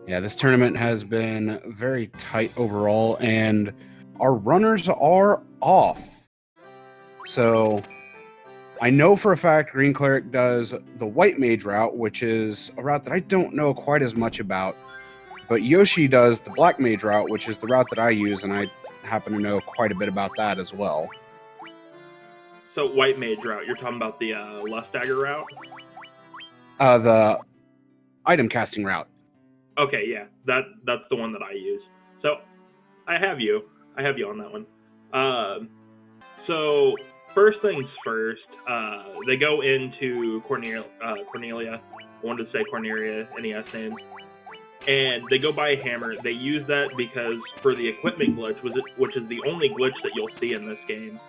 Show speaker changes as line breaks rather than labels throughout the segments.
Yeah, this tournament has been very tight overall, and our runners are off. So I know for a fact GreenCleric does the White Mage route, which is a route that I don't know quite as much about. But Yoshi does the Black Mage route, which is the route that I use, and I happen to know quite a bit about that as well.
So White Mage route, you're talking about the Lust Dagger route?
The item casting route.
Okay, yeah, that's the one that I use. So I have you on that one. So first things first, they go into Cornelia. I wanted to say Cornelia, NES name. And they go buy a hammer. They use that because for the equipment glitch, which is the only glitch that you'll see in this game,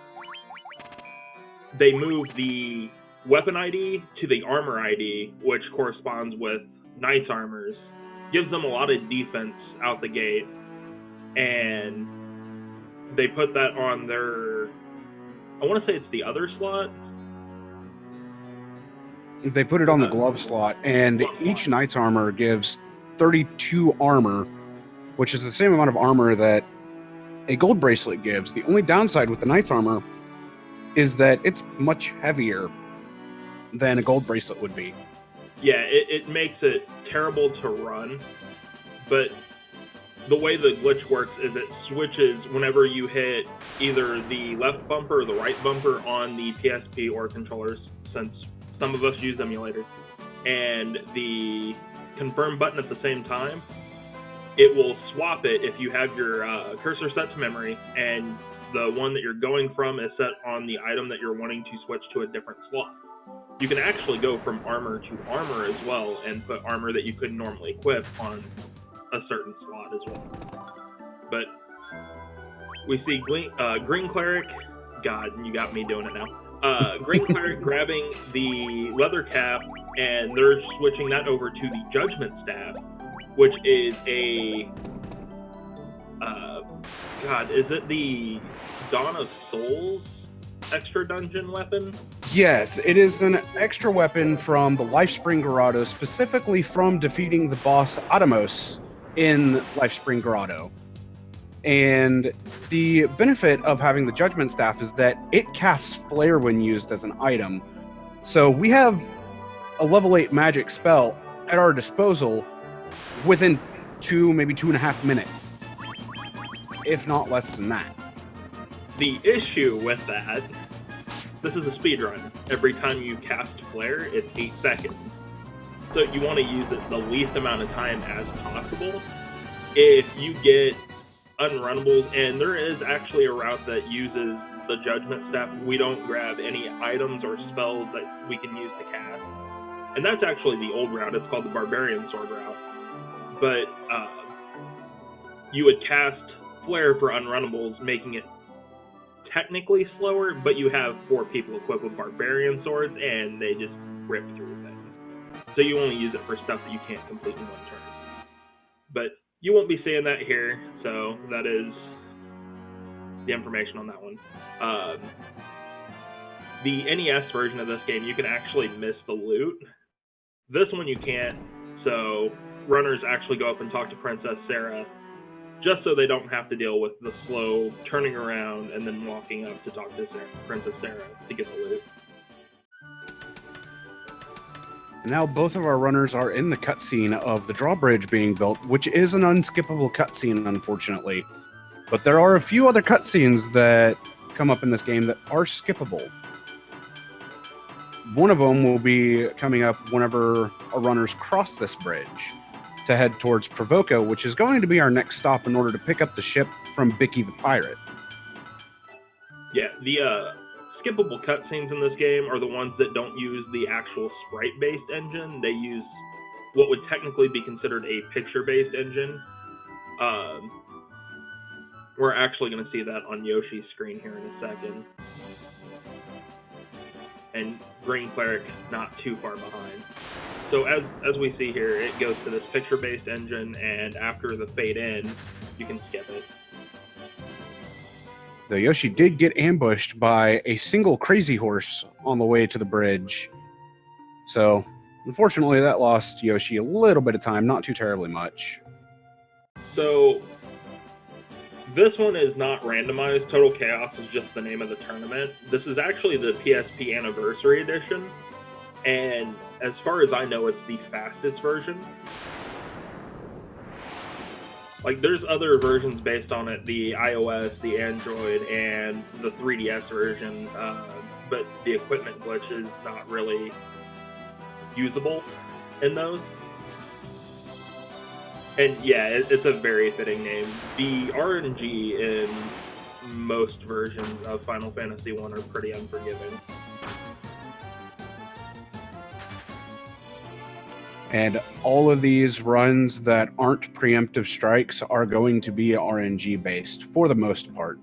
they move the weapon ID to the armor ID, which corresponds with Knight's armors. Gives them a lot of defense out the gate. And they put that on their... I want to say it's the other slot.
They put it on the glove slot, and each Knight's armor gives 32 armor, which is the same amount of armor that a gold bracelet gives. The only downside with the Knight's armor is that it's much heavier than a gold bracelet would be.
Yeah, it makes it terrible to run, but the way the glitch works is it switches whenever you hit either the left bumper or the right bumper on the PSP or controllers, since some of us use emulators, and the confirm button at the same time. It will swap it if you have your cursor set to memory and the one that you're going from is set on the item that you're wanting to switch to a different slot. You can actually go from armor to armor as well and put armor that you couldn't normally equip on a certain slot as well. But we see GreenCleric. God, you got me doing it now. GreenCleric grabbing the leather cap, and they're switching that over to the Judgment Staff, which is a... God, is it the Dawn of Souls extra dungeon weapon?
Yes, it is an extra weapon from the Lifespring Grotto, specifically from defeating the boss Atomos in Lifespring Grotto. And the benefit of having the Judgment Staff is that it casts Flare when used as an item. So we have a level 8 magic spell at our disposal within 2, maybe 2.5 minutes, if not less than that.
The issue with that, this is a speedrun. Every time you cast Flare, it's 8 seconds. So you want to use it the least amount of time as possible. If you get unrunnables, and there is actually a route that uses the Judgment Staff, we don't grab any items or spells that we can use to cast. And that's actually the old route. It's called the Barbarian Sword route. But you would cast Flare for unrunnables, making it technically slower, but you have 4 people equipped with Barbarian Swords, and they just rip through things. So you only use it for stuff that you can't complete in one turn. But you won't be seeing that here, so that is the information on that one. The NES version of this game, you can actually miss the loot. This one you can't, so runners actually go up and talk to Princess Sarah, just so they don't have to deal with the slow turning around and then walking up to talk to Princess Sarah to get the loot.
Now both of our runners are in the cutscene of the drawbridge being built, which is an unskippable cutscene, unfortunately. But there are a few other cutscenes that come up in this game that are skippable. One of them will be coming up whenever our runners cross this bridge to head towards Provoca, which is going to be our next stop in order to pick up the ship from Bicky the Pirate.
Yeah, the skippable cutscenes in this game are the ones that don't use the actual sprite-based engine. They use what would technically be considered a picture-based engine. We're actually going to see that on Yoshi's screen here in a second. And GreenCleric not too far behind. So as we see here, it goes to this picture-based engine, and after the fade in, you can skip it.
Though Yoshi did get ambushed by a single crazy horse on the way to the bridge. So Unfortunately, that lost Yoshi a little bit of time, not too terribly much.
So this one is not randomized. Total Chaos is just the name of the tournament. This is actually the PSP Anniversary Edition, and as far as I know, it's the fastest version. Like, there's other versions based on it, the iOS, the Android, and the 3DS version, but the equipment glitch is not really usable in those. And yeah, it's a very fitting name. The RNG in most versions of Final Fantasy I are pretty unforgiving.
And all of these runs that aren't preemptive strikes are going to be RNG based for the most part.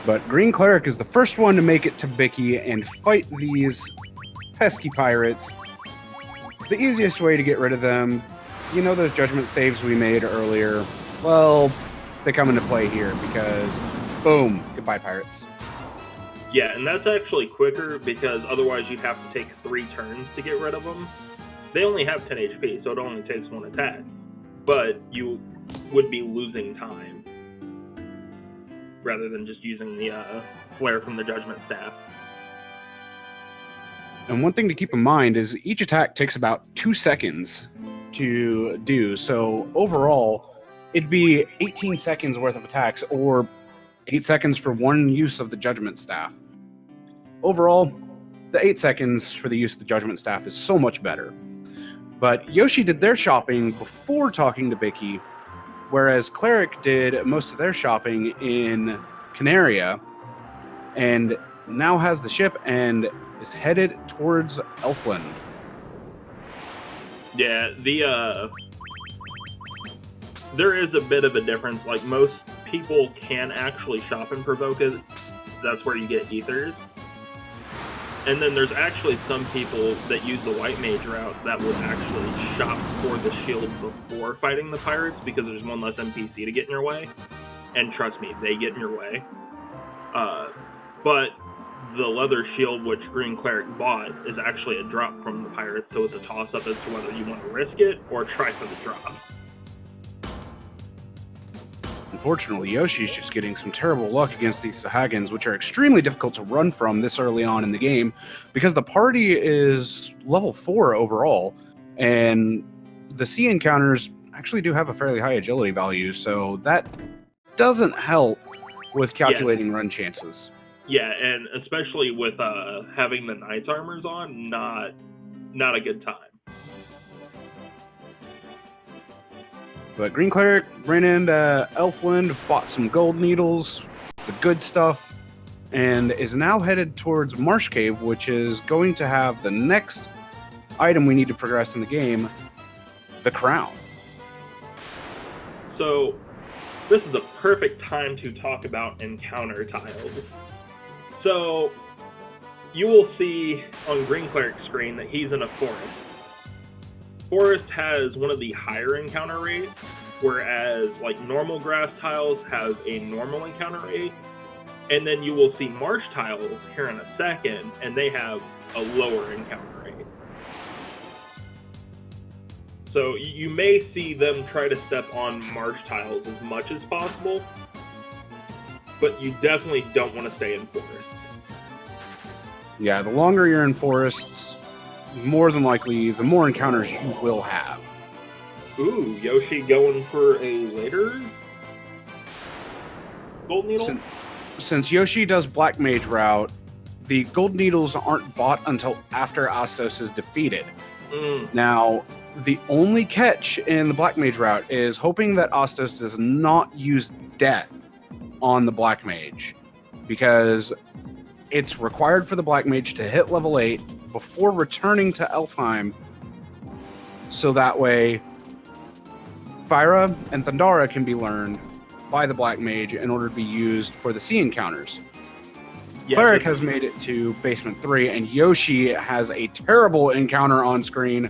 But GreenCleric is the first one to make it to Bicky and fight these pesky pirates. The easiest way to get rid of them, you know those judgment staves we made earlier? Well, they come into play here because, boom, goodbye pirates.
Yeah, and that's actually quicker because otherwise you'd have to take 3 turns to get rid of them. They only have 10 HP, so it only takes 1 attack. But you would be losing time rather than just using the flare from the Judgment Staff.
And one thing to keep in mind is each attack takes about 2 seconds to do. So overall, it'd be 18 seconds worth of attacks or 8 seconds for one use of the Judgment Staff. Overall, the 8 seconds for the use of the Judgment Staff is so much better. But Yoshi did their shopping before talking to Bicky, whereas Cleric did most of their shopping in Canaria, and now has the ship and is headed towards Elfland.
Yeah, there is a bit of a difference. Like, most people can actually shop in Provoca. That's where you get ethers. And then there's actually some people that use the white mage route that would actually shop for the shield before fighting the pirates because there's one less NPC to get in your way. And trust me, they get in your way. But the leather shield, which GreenCleric bought, is actually a drop from the pirates, so it's a toss-up as to whether you want to risk it or try for the drop.
Unfortunately, Yoshi's just getting some terrible luck against these Sahagins, which are extremely difficult to run from this early on in the game, because the party is level 4 overall, and the sea encounters actually do have a fairly high agility value, so that doesn't help with calculating run chances.
Yeah, and especially with having the Knight's armors on, not a good time.
But GreenCleric ran into Elfland, bought some gold needles, the good stuff, and is now headed towards Marsh Cave, which is going to have the next item we need to progress in the game, the crown.
So, this is a perfect time to talk about encounter tiles. So, you will see on GreenCleric's screen that he's in a forest. Forest has one of the higher encounter rates, whereas like normal grass tiles have a normal encounter rate, and then you will see marsh tiles here in a second, and they have a lower encounter rate. So you may see them try to step on marsh tiles as much as possible, but you definitely don't want to stay in forests.
Yeah, the longer you're in forests, more than likely, the more encounters you will have.
Ooh, Yoshi going for a later gold needle?
Since Yoshi does Black Mage route, the gold needles aren't bought until after Astos is defeated. Now, the only catch in the Black Mage route is hoping that Astos does not use death on the Black Mage, because it's required for the Black Mage to hit level 8 before returning to Elfheim, so that way Fyra and Thundara can be learned by the Black Mage in order to be used for the sea encounters. Yeah, Cleric has made it to Basement 3, and Yoshi has a terrible encounter on screen.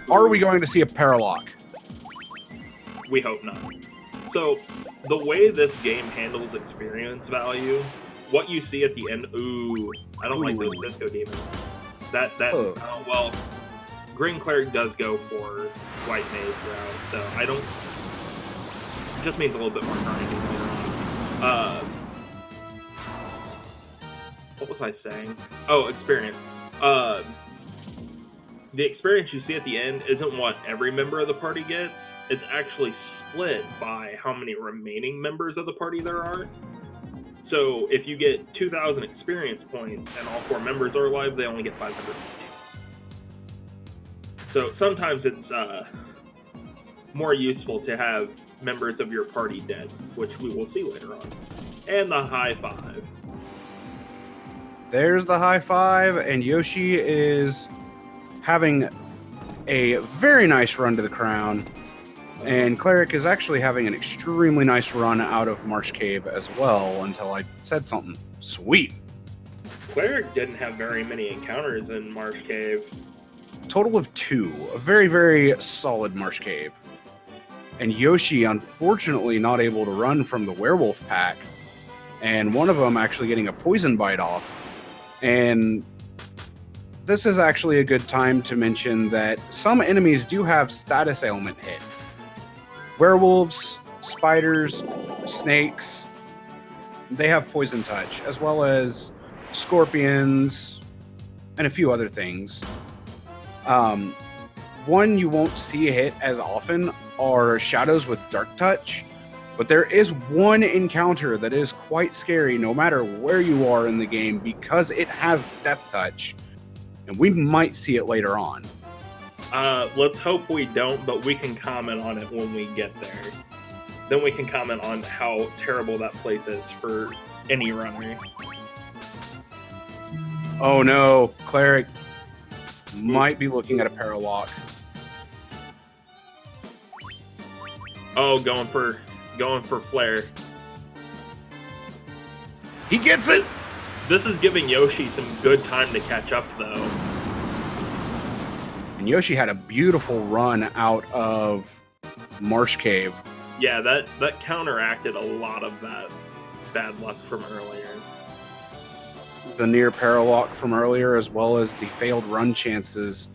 Are we going to see a Paralock?
We hope not. So, the way this game handles experience value, what you see at the end... Ooh, I don't like those disco demons.
So-
well, GreenCleric does go for White Mage route, so I don't. It just means a little bit more grinding later on. What was I saying? Oh, experience. The experience you see at the end isn't what every member of the party gets. It's actually split by how many remaining members of the party there are. So if you get 2,000 experience points and all 4 members are alive, they only get 500 points. So sometimes it's more useful to have members of your party dead, which we will see later on. And the high five.
There's the high five, and Yoshi is having a very nice run to the crown. And Cleric is actually having an extremely nice run out of Marsh Cave as well, until I said something. Sweet.
Cleric didn't have very many encounters in Marsh Cave.
Total of 2. A very, very solid Marsh Cave. And Yoshi, unfortunately, not able to run from the werewolf pack. And one of them actually getting a poison bite off. And this is actually a good time to mention that some enemies do have status ailment hits. Werewolves, spiders, snakes, they have poison touch, as well as scorpions and a few other things. One you won't see hit as often are shadows with dark touch, but there is one encounter that is quite scary no matter where you are in the game because it has death touch, and we might see it later on.
Let's hope we don't, but we can comment on it when we get there. Then we can comment on how terrible that place is for any runner.
Oh no, Cleric might be looking at a paralock.
Oh, going for flare.
He gets it!
This is giving Yoshi some good time to catch up, though.
And Yoshi had a beautiful run out of Marsh Cave.
Yeah, that counteracted a lot of that bad luck from earlier.
The near paralock from earlier, as well as the failed run chances.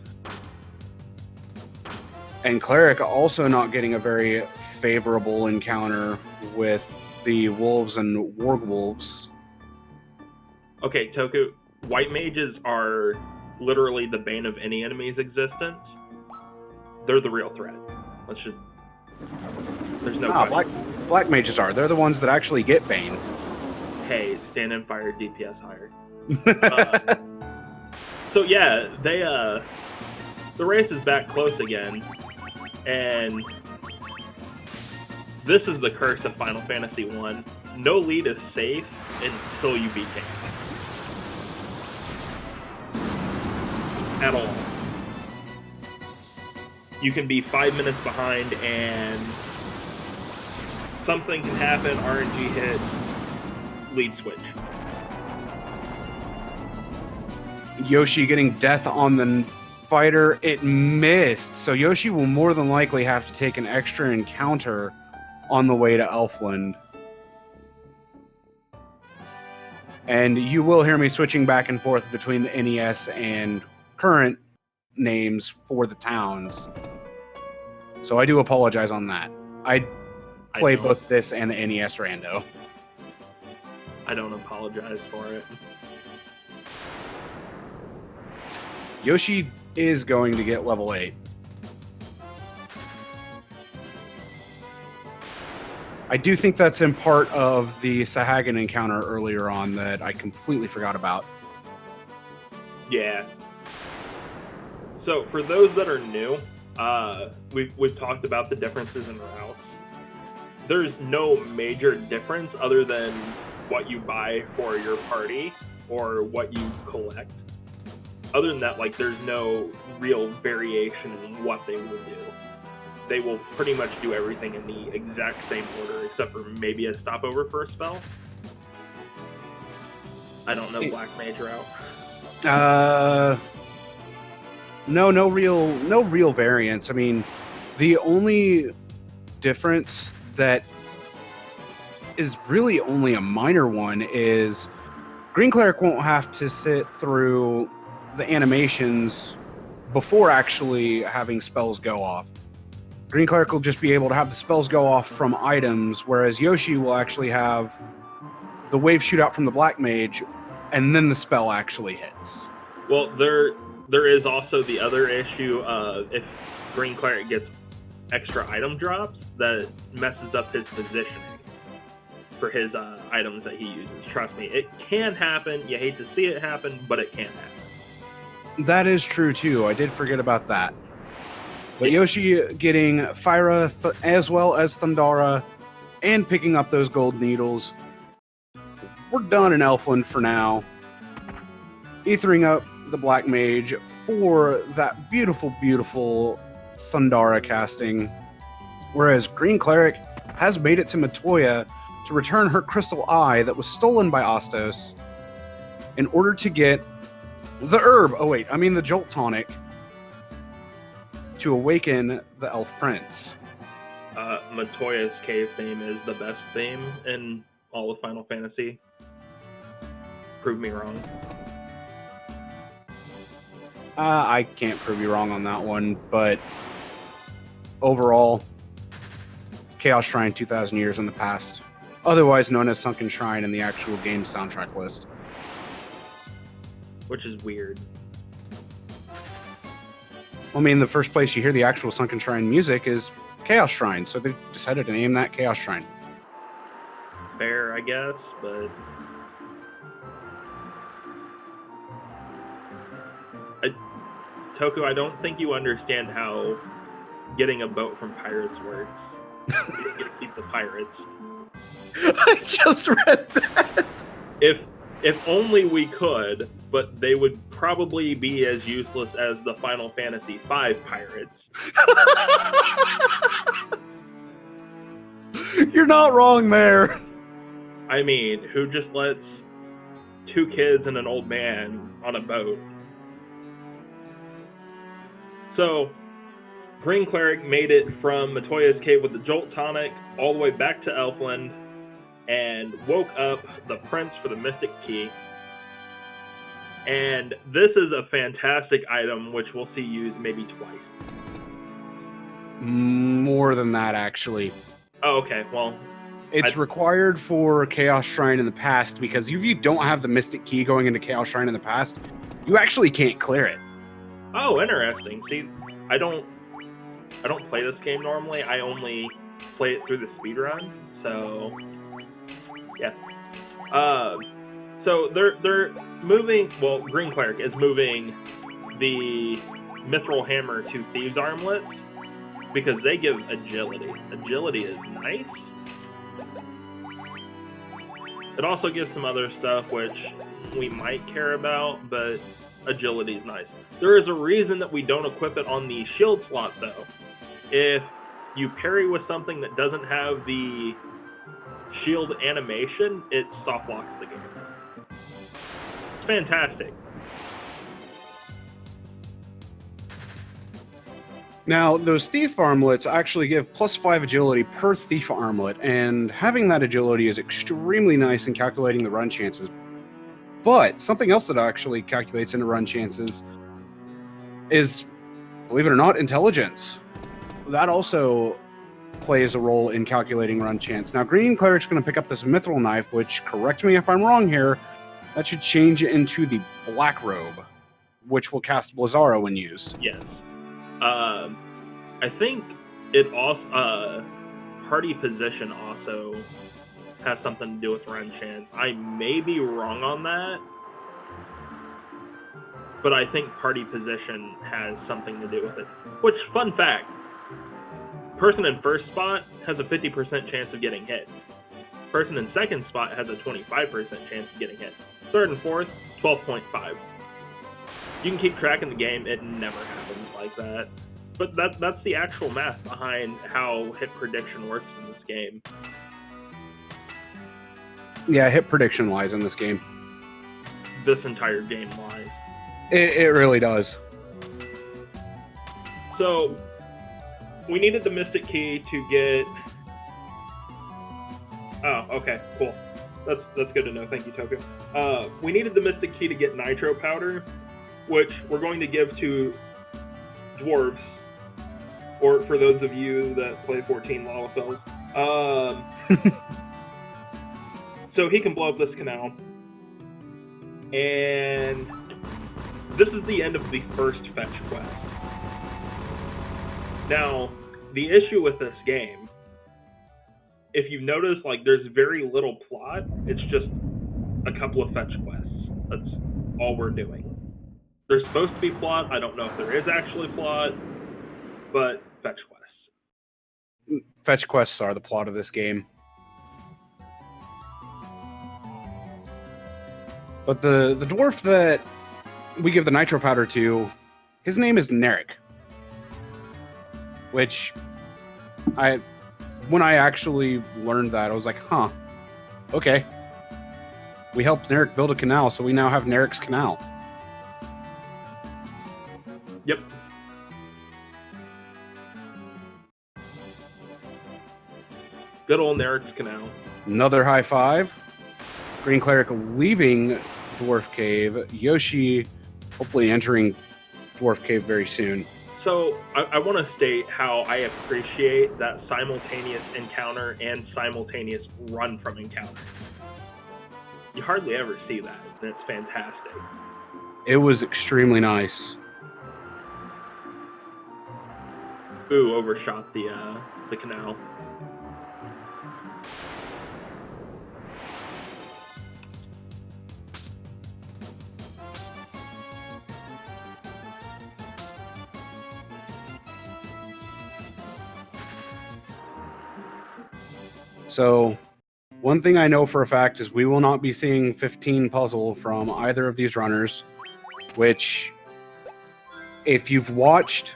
And Cleric also not getting a very favorable encounter with the wolves and wargwolves.
Okay, Toku, white mages are literally the bane of any enemy's existence. They're the real threat. There's no question.
Black mages are. They're the ones that actually get Bane.
Hey, stand and fire DPS higher. So yeah, the race is back close again, and this is the curse of Final Fantasy 1. No lead is safe until you beat King. At all. You can be 5 minutes behind and something can happen, RNG hit, lead switch.
Yoshi getting death on the fighter. It missed. So Yoshi will more than likely have to take an extra encounter on the way to Elfland. And you will hear me switching back and forth between the NES and current names for the towns. So I do apologize on that. I play both this and the NES rando.
I don't apologize for it.
Yoshi is going to get level 8. I do think that's in part of the Sahagan encounter earlier on that I completely forgot about.
Yeah. So for those that are new, we've talked about the differences in routes. There's no major difference other than what you buy for your party or what you collect. Other than that, like, there's no real variation in what they will do. They will pretty much do everything in the exact same order, except for maybe a stopover for a spell. I don't know Black Mage route.
No real variance. I mean, the only difference that is really only a minor one is GreenCleric won't have to sit through the animations before actually having spells go off. GreenCleric will just be able to have the spells go off from items, whereas Yoshi will actually have the wave shoot out from the Black Mage, and then the spell actually hits.
Well, there is also the other issue of if GreenCleric gets extra item drops, that messes up his positioning for his items that he uses. Trust me, it can happen. You hate to see it happen, but it can happen.
That is true too. I did forget about that. But Yoshi getting Fyra as well as Thundara and picking up those gold needles. We're done in Elfland for now. Ethering up the Black Mage for that beautiful, beautiful Thundara casting. Whereas GreenCleric has made it to Matoya to return her crystal eye that was stolen by Ostos in order to get the herb. Oh wait, I mean the Jolt Tonic to awaken the Elf Prince.
Matoya's cave theme is the best theme in all of Final Fantasy. Prove me wrong.
I can't prove you wrong on that one, but overall, Chaos Shrine 2,000 years in the past, otherwise known as Sunken Shrine in the actual game soundtrack list.
Which is weird.
I mean, the first place you hear the actual Sunken Shrine music is Chaos Shrine, so they decided to name that Chaos Shrine.
Fair, I guess, but Toku, I don't think you understand how getting a boat from pirates works. You get to keep the pirates.
I just read that.
If only we could, but they would probably be as useless as the Final Fantasy V pirates.
You're not wrong there.
I mean, who just lets 2 kids and an old man on a boat? So, GreenCleric made it from Matoya's cave with the Jolt Tonic all the way back to Elfland and woke up the Prince for the Mystic Key. And this is a fantastic item which we'll see used maybe twice.
More than that, actually.
Oh, okay. Well,
it's required for Chaos Shrine in the past, because if you don't have the Mystic Key going into Chaos Shrine in the past, you actually can't clear it.
Oh, interesting. See, I don't play this game normally. I only play it through the speedrun. So, yeah. So they're moving. Well, GreenCleric is moving the Mithril Hammer to Thieves' Armlets because they give agility. Agility is nice. It also gives some other stuff which we might care about, but agility is nice. There is a reason that we don't equip it on the shield slot, though. If you parry with something that doesn't have the shield animation, it soft locks the game. It's fantastic.
Now, those thief armlets actually give +5 agility per thief armlet, and having that agility is extremely nice in calculating the run chances. But something else that actually calculates into run chances is, believe it or not, intelligence. That also plays a role in calculating run chance. Now, GreenCleric's going to pick up this Mithril Knife, which, correct me if I'm wrong here, that should change it into the Black Robe, which will cast Blizzara when used.
Yes. I think it also party position also has something to do with run chance. I may be wrong on that, but I think party position has something to do with it. Which, fun fact, person in first spot has a 50% chance of getting hit. Person in second spot has a 25% chance of getting hit. Third and fourth, 12.5. You can keep track in the game, it never happens like that. But that's the actual math behind how hit prediction works in this game.
Yeah, hit prediction lies in this game.
This entire game lies.
It really does.
So, we needed the Mystic Key to get... Oh, okay, cool. That's good to know. Thank you, Toku. We needed the Mystic Key to get Nitro Powder, which we're going to give to dwarves, or for those of you that play 14 Lalafell. So he can blow up this canal. And this is the end of the first fetch quest. Now, the issue with this game, if you've noticed, like, there's very little plot. It's just a couple of fetch quests. That's all we're doing. There's supposed to be plot. I don't know if there is actually plot, but fetch quests.
Fetch quests are the plot of this game. But the dwarf that we give the nitro powder to, his name is Narek. Which, when I actually learned that, I was like, huh, okay. We helped Narek build a canal, so we now have Narek's Canal.
Yep. Good old Narek's Canal.
Another high five. GreenCleric leaving Dwarf Cave. Yoshi hopefully entering Dwarf Cave very soon.
So I want to state how I appreciate that simultaneous encounter and simultaneous run from encounter. You hardly ever see that, and it's fantastic.
It was extremely nice.
Ooh, overshot the canal.
So, one thing I know for a fact is we will not be seeing 15 puzzle from either of these runners, which, if you've watched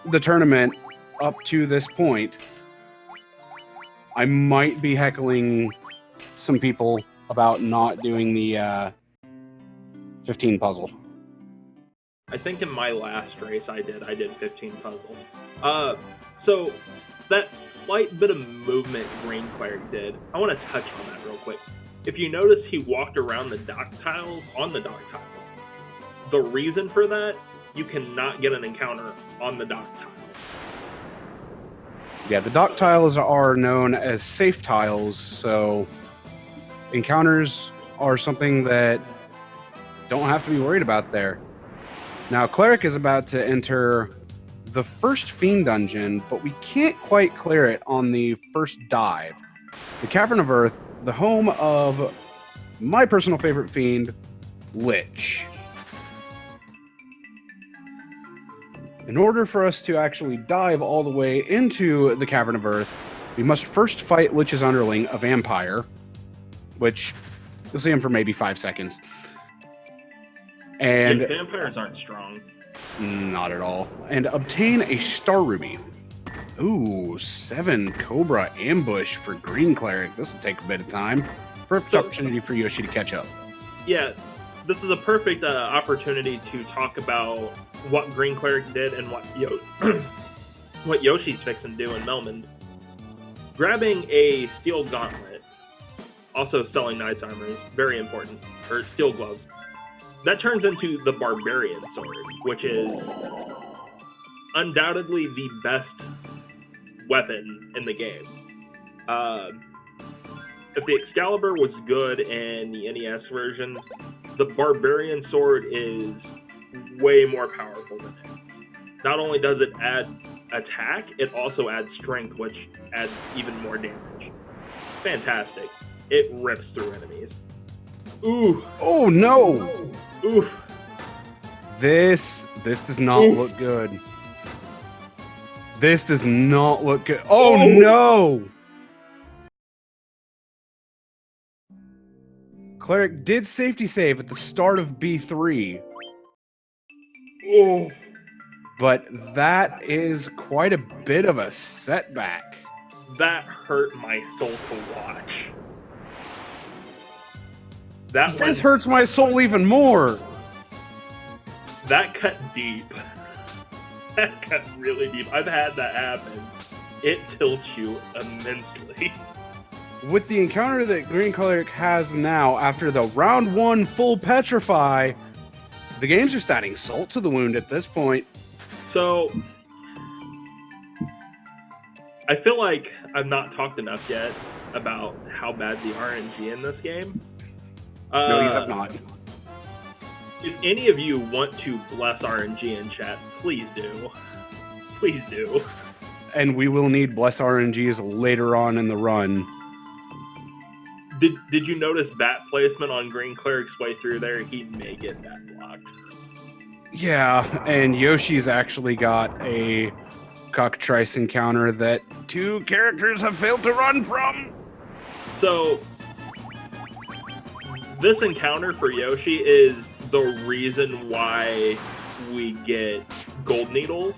the tournament up to this point, I might be heckling some people about not doing the 15 puzzle.
I think in my last race I did 15 puzzle. So that slight bit of movement GreenCleric did, I want to touch on that real quick. If you notice, he walked around the dock tiles on the dock tiles. The reason for that, you cannot get an encounter on the dock tiles.
Yeah, the dock tiles are known as safe tiles, so encounters are something that don't have to be worried about there. Now, Cleric is about to enter the first Fiend dungeon, but we can't quite clear it on the first dive. The Cavern of Earth, the home of my personal favorite Fiend, Lich. In order for us to actually dive all the way into the Cavern of Earth, we must first fight Lich's underling, a vampire, which you'll see him for maybe 5 seconds. And
vampires aren't strong.
Not at all. And obtain a Star Ruby. Ooh, 7 Cobra ambush for GreenCleric. This will take a bit of time. Perfect opportunity for Yoshi to catch up.
Yeah, this is a perfect opportunity to talk about what GreenCleric did and what Yoshi's fixing to do in Melmond. Grabbing a steel gauntlet, also selling Knight's Armory, very important, or steel gloves. That turns into the Barbarian Sword, which is undoubtedly the best weapon in the game. If the Excalibur was good in the NES version, the Barbarian Sword is way more powerful than it. Not only does it add attack, it also adds strength, which adds even more damage. Fantastic. It rips through enemies. Ooh.
Oh no!
Oof.
This does not look good. This does not look good. Oh no! Cleric did safety save at the start of B3.
Oh.
But that is quite a bit of a setback.
That hurt my soul to watch.
This hurts my soul even more.
That cut deep. That cut really deep. I've had that happen. It tilts you immensely.
With the encounter that GreenCleric has now, after the round 1 full petrify, The game's just adding salt to the wound at this point.
So, I feel like I've not talked enough yet about how bad the RNG in this game.
No, you have not.
If any of you want to bless RNG in chat, please do. Please do.
And we will need bless RNGs later on in the run.
Did you notice bat placement on GreenCleric's way through there? He may get that blocked.
Yeah, and Yoshi's actually got a cockatrice encounter that 2 characters have failed to run from.
So, this encounter for Yoshi is the reason why we get gold needles.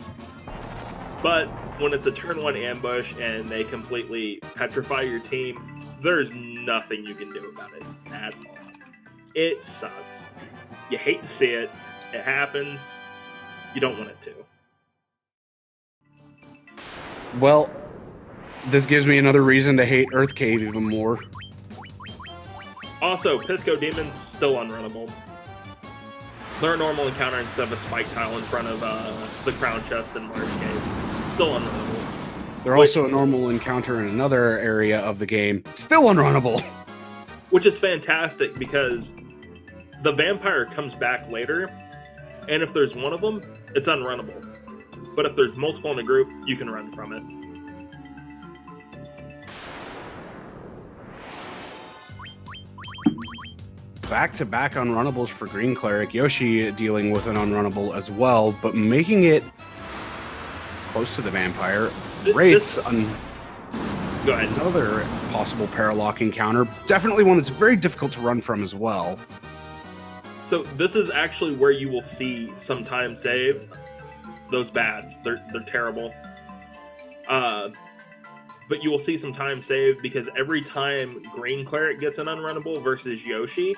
But when it's a turn 1 ambush and they completely petrify your team, there's nothing you can do about it at all. It sucks. You hate to see it. It happens. You don't want it to.
Well, this gives me another reason to hate Earth Cave even more.
Also, Pisco Demons, still unrunnable. They're a normal encounter instead of a spike tile in front of the crown chest in Large Cave. Still unrunnable.
They're also a normal encounter in another area of the game. Still unrunnable.
Which is fantastic because the vampire comes back later, and if there's one of them, it's unrunnable. But if there's multiple in a group, you can run from it.
Back-to-back unrunnables for GreenCleric. Yoshi dealing with an unrunnable as well, but making it close to the vampire. Wraith's
Go ahead.
Another possible paralock encounter. Definitely one that's very difficult to run from as well.
So this is actually where you will see some time save. Those bats, they're terrible. But you will see some time saved because every time GreenCleric gets an unrunnable versus Yoshi,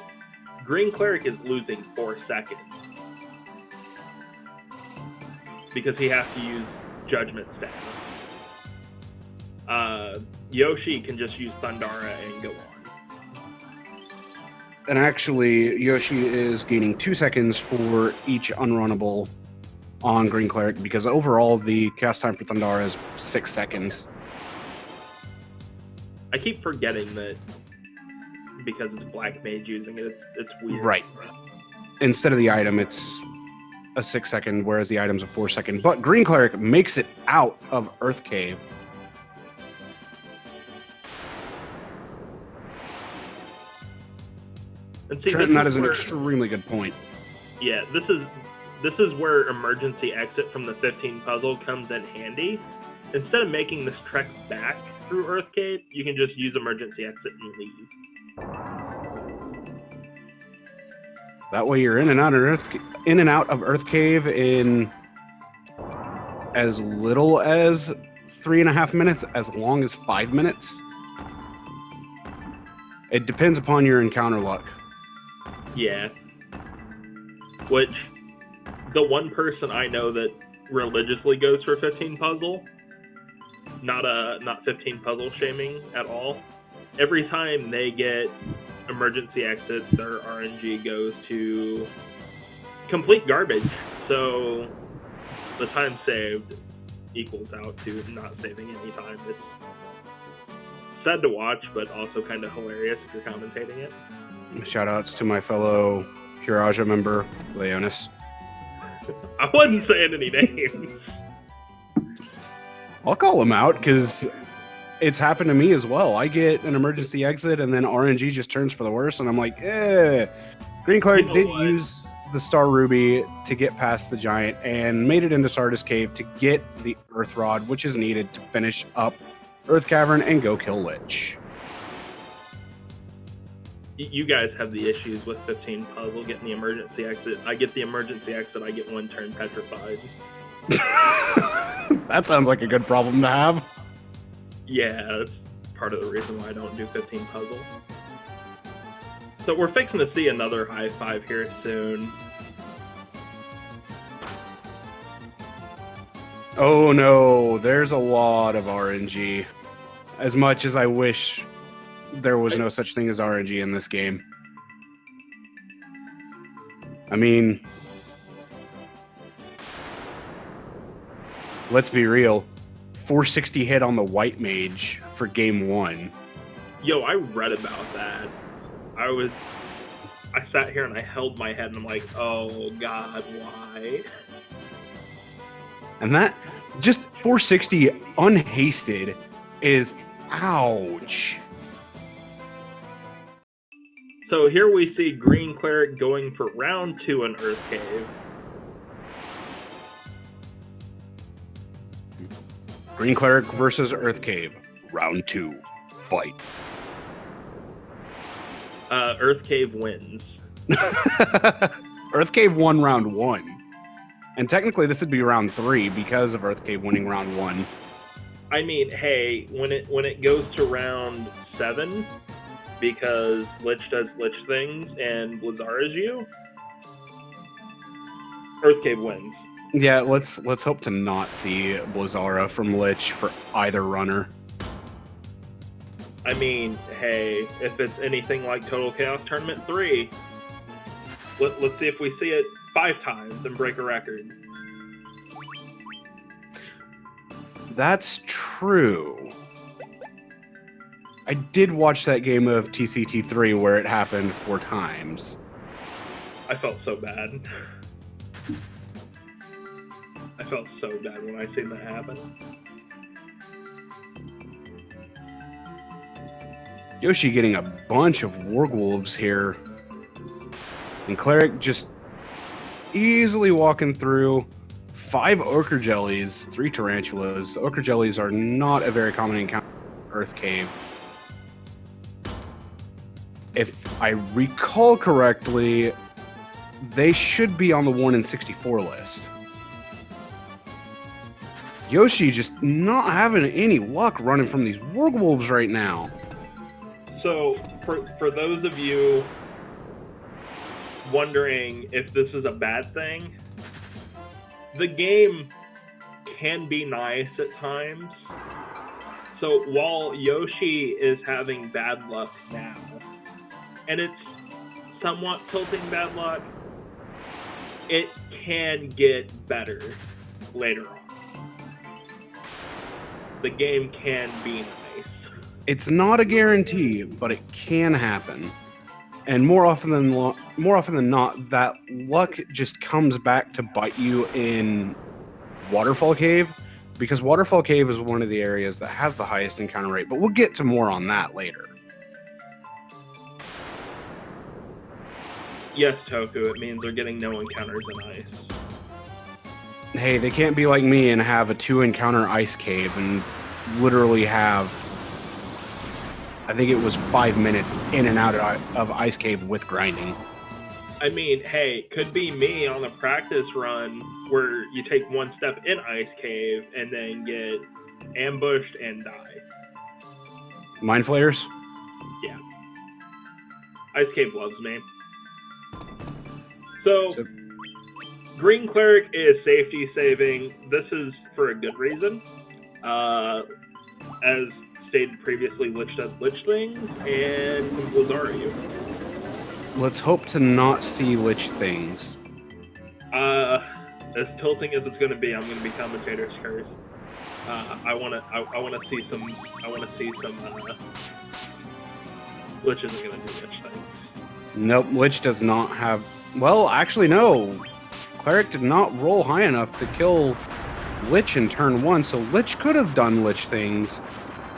GreenCleric is losing 4 seconds. Because he has to use Judgment Staff. Yoshi can just use Thundara and go on.
And actually, Yoshi is gaining 2 seconds for each unrunnable on GreenCleric because overall the cast time for Thundara is 6 seconds.
I keep forgetting that because it's Black Mage using it, it's weird.
Right. Instead of the item, it's a 6 second, whereas the item's a 4 second. But GreenCleric makes it out of Earth Cave.
And see,
Trenton, that is an extremely good point.
Yeah, this is where emergency exit from the 15 puzzle comes in handy. Instead of making this trek back through Earth Cave, you can just use emergency exit and leave.
That way you're in and out of Earth Cave in as little as 3.5 minutes, as long as 5 minutes. It depends upon your encounter luck.
Yeah. Which, the one person I know that religiously goes for 15 puzzle, not 15 puzzle shaming at all. Every time they get emergency exits, their RNG goes to complete garbage. So the time saved equals out to not saving any time. It's sad to watch, but also kind of hilarious if you're commentating it.
Shout outs to my fellow Kiraja member, Leonis.
I wasn't saying any names.
I'll call him out because it's happened to me as well. I get an emergency exit and then RNG just turns for the worse, and I'm like, GreenCleric did use the Star Ruby to get past the giant and made it into Sardis Cave to get the Earth Rod, which is needed to finish up Earth Cavern and go kill Lich.
You guys have the issues with 15 puzzle, getting the emergency exit. I get the emergency exit, I get 1 turn petrified.
That sounds like a good problem to have.
Yeah, that's part of the reason why I don't do 15 puzzle. So we're fixing to see another high 5 here soon.
Oh no, there's a lot of RNG. As much as I wish there was no such thing as RNG in this game. I mean, let's be real, 460 hit on the white mage for game 1.
Yo, I read about that. I sat here and I held my head and I'm like, oh god, why?
And that, just 460 unhasted is ouch.
So here we see GreenCleric going for round 2 in Earth Cave.
GreenCleric versus Earth Cave, round 2, fight.
Earth Cave wins.
Earth Cave won round 1. And technically this would be round 3 because of Earth Cave winning round 1.
I mean, hey, when it goes to round 7, because Lich does Lich things and Blizzard is you, Earth Cave wins.
Yeah, let's hope to not see Blizzara from Lich for either runner.
I mean, hey, if it's anything like Total Chaos Tournament 3, let's see if we see it 5 times and break a record.
That's true. I did watch that game of TCT3 where it happened 4 times.
I felt so bad. I felt so bad when I seen that happen.
Yoshi getting a bunch of Wargwolves here. And Cleric just easily walking through 5 Ochre Jellies, 3 Tarantulas. Ochre Jellies are not a very common encounter in Earth Cave. If I recall correctly, they should be on the 1 in 64 list. Yoshi just not having any luck running from these Wargwolves right now.
So, for those of you wondering if this is a bad thing, the game can be nice at times. So while Yoshi is having bad luck now, and it's somewhat tilting bad luck, it can get better later on. The game can be nice.
It's not a guarantee, but it can happen. And more often than not, that luck just comes back to bite you in Waterfall Cave, because Waterfall Cave is one of the areas that has the highest encounter rate, but we'll get to more on that later.
Yes, Toku, it means they're getting no encounters in ice.
Hey, they can't be like me and have a 2 encounter ice cave and literally have, I think it was 5 minutes in and out of ice cave with grinding.
I mean, hey, could be me on a practice run where you take 1 step in ice cave and then get ambushed and die.
Mind flayers?
Yeah. Ice cave loves me. So GreenCleric is safety saving. This is for a good reason. As stated previously, Lich does Lich things, and Blizzard you.
Let's hope to not see Lich things.
As tilting as it's going to be, I'm going to be commentator's curse. I want to see some. Lich isn't going to do Lich things.
Nope, Lich does not have. Well, actually, no. Cleric did not roll high enough to kill Lich in turn 1, so Lich could have done Lich things.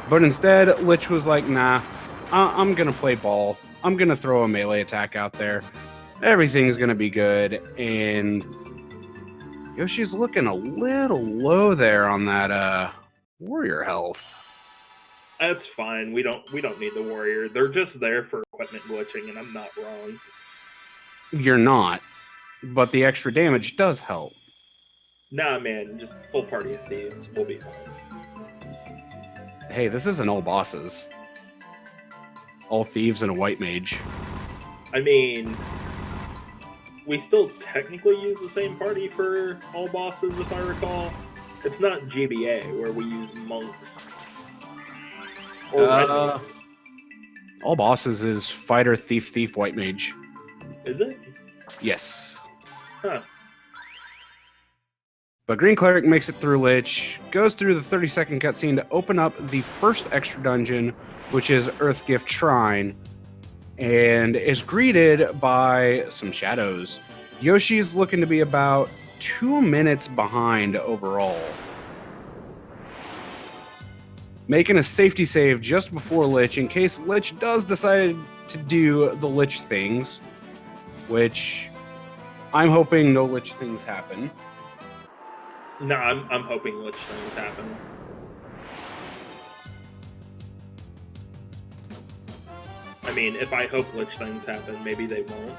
But instead, Lich was like, nah, I'm going to play ball. I'm going to throw a melee attack out there. Everything's going to be good. And Yoshi's looking a little low there on that warrior health.
That's fine. We don't need the warrior. They're just there for equipment glitching, and I'm not wrong.
You're not. But the extra damage does help.
Nah, man. Just full party of thieves. We'll be fine.
Hey, this isn't all bosses. All thieves and a white mage.
I mean, we still technically use the same party for all bosses, if I recall. It's not GBA, where we use monks. Or
all bosses is fighter, thief, thief, white mage.
Is it?
Yes.
Huh.
But GreenCleric makes it through Lich, goes through the 30-second cutscene to open up the first extra dungeon, which is Earthgift Shrine, and is greeted by some shadows. Yoshi's looking to be about 2 minutes behind overall. Making a safety save just before Lich in case Lich does decide to do the Lich things, which I'm hoping no Lich things happen.
No, I'm hoping Lich things happen. I mean, if I hope Lich things happen, maybe they won't.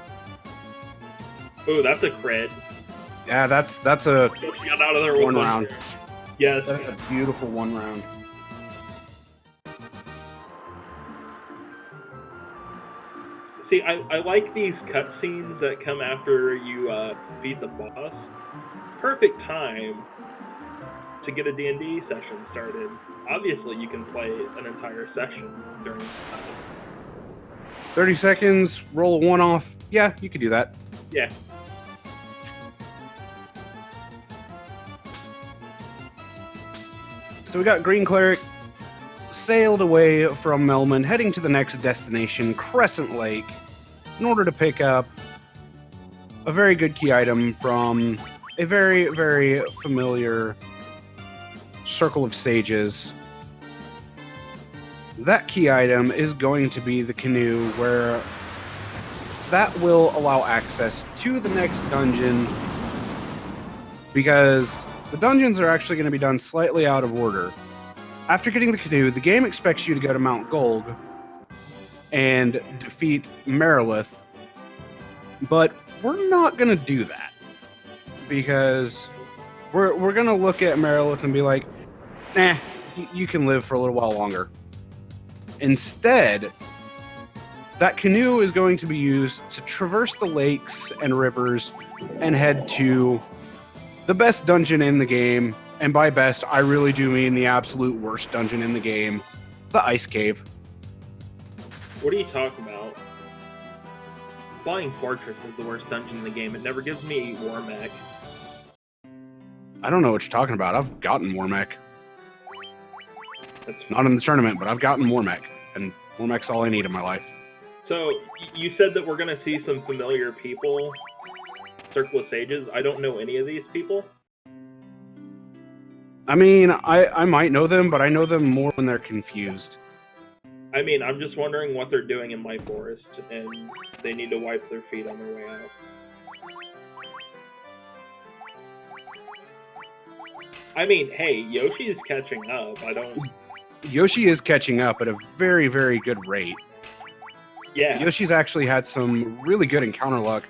Oh, that's a crit.
Yeah, that's a
She got out of there
one round.
Yes.
That's a beautiful one round.
See, I like these cutscenes that come after you beat the boss. Perfect time to get a D&D session started. Obviously, you can play an entire session during this time.
30 seconds, roll a one off. Yeah, you could do that.
Yeah.
So we got GreenCleric sailed away from Melman, heading to the next destination, Crescent Lake, in order to pick up a very good key item from a very, very familiar Circle of Sages. That key item is going to be the canoe, where that will allow access to the next dungeon, because the dungeons are actually going to be done slightly out of order. After getting the canoe, the game expects you to go to Mount Golg and defeat Merilith, but we're not going to do that, because we're going to look at Merilith and be like, nah, you can live for a little while longer. Instead, that canoe is going to be used to traverse the lakes and rivers and head to the best dungeon in the game. And by best, I really do mean the absolute worst dungeon in the game, the Ice Cave.
What are you talking about? Flying Fortress is the worst dungeon in the game. It never gives me Warmech.
I don't know what you're talking about. I've gotten Warmech.
That's
Not in the tournament, but I've gotten Warmech. And Warmech's all I need in my life.
So, you said that we're going to see some familiar people, Circle of Sages. I don't know any of these people.
I mean, I might know them, but I know them more when they're confused.
I mean, I'm just wondering what they're doing in my forest, and they need to wipe their feet on their way out. I mean, hey, Yoshi's catching up.
Yoshi is catching up at a very, very good rate.
Yeah.
Yoshi's actually had some really good encounter luck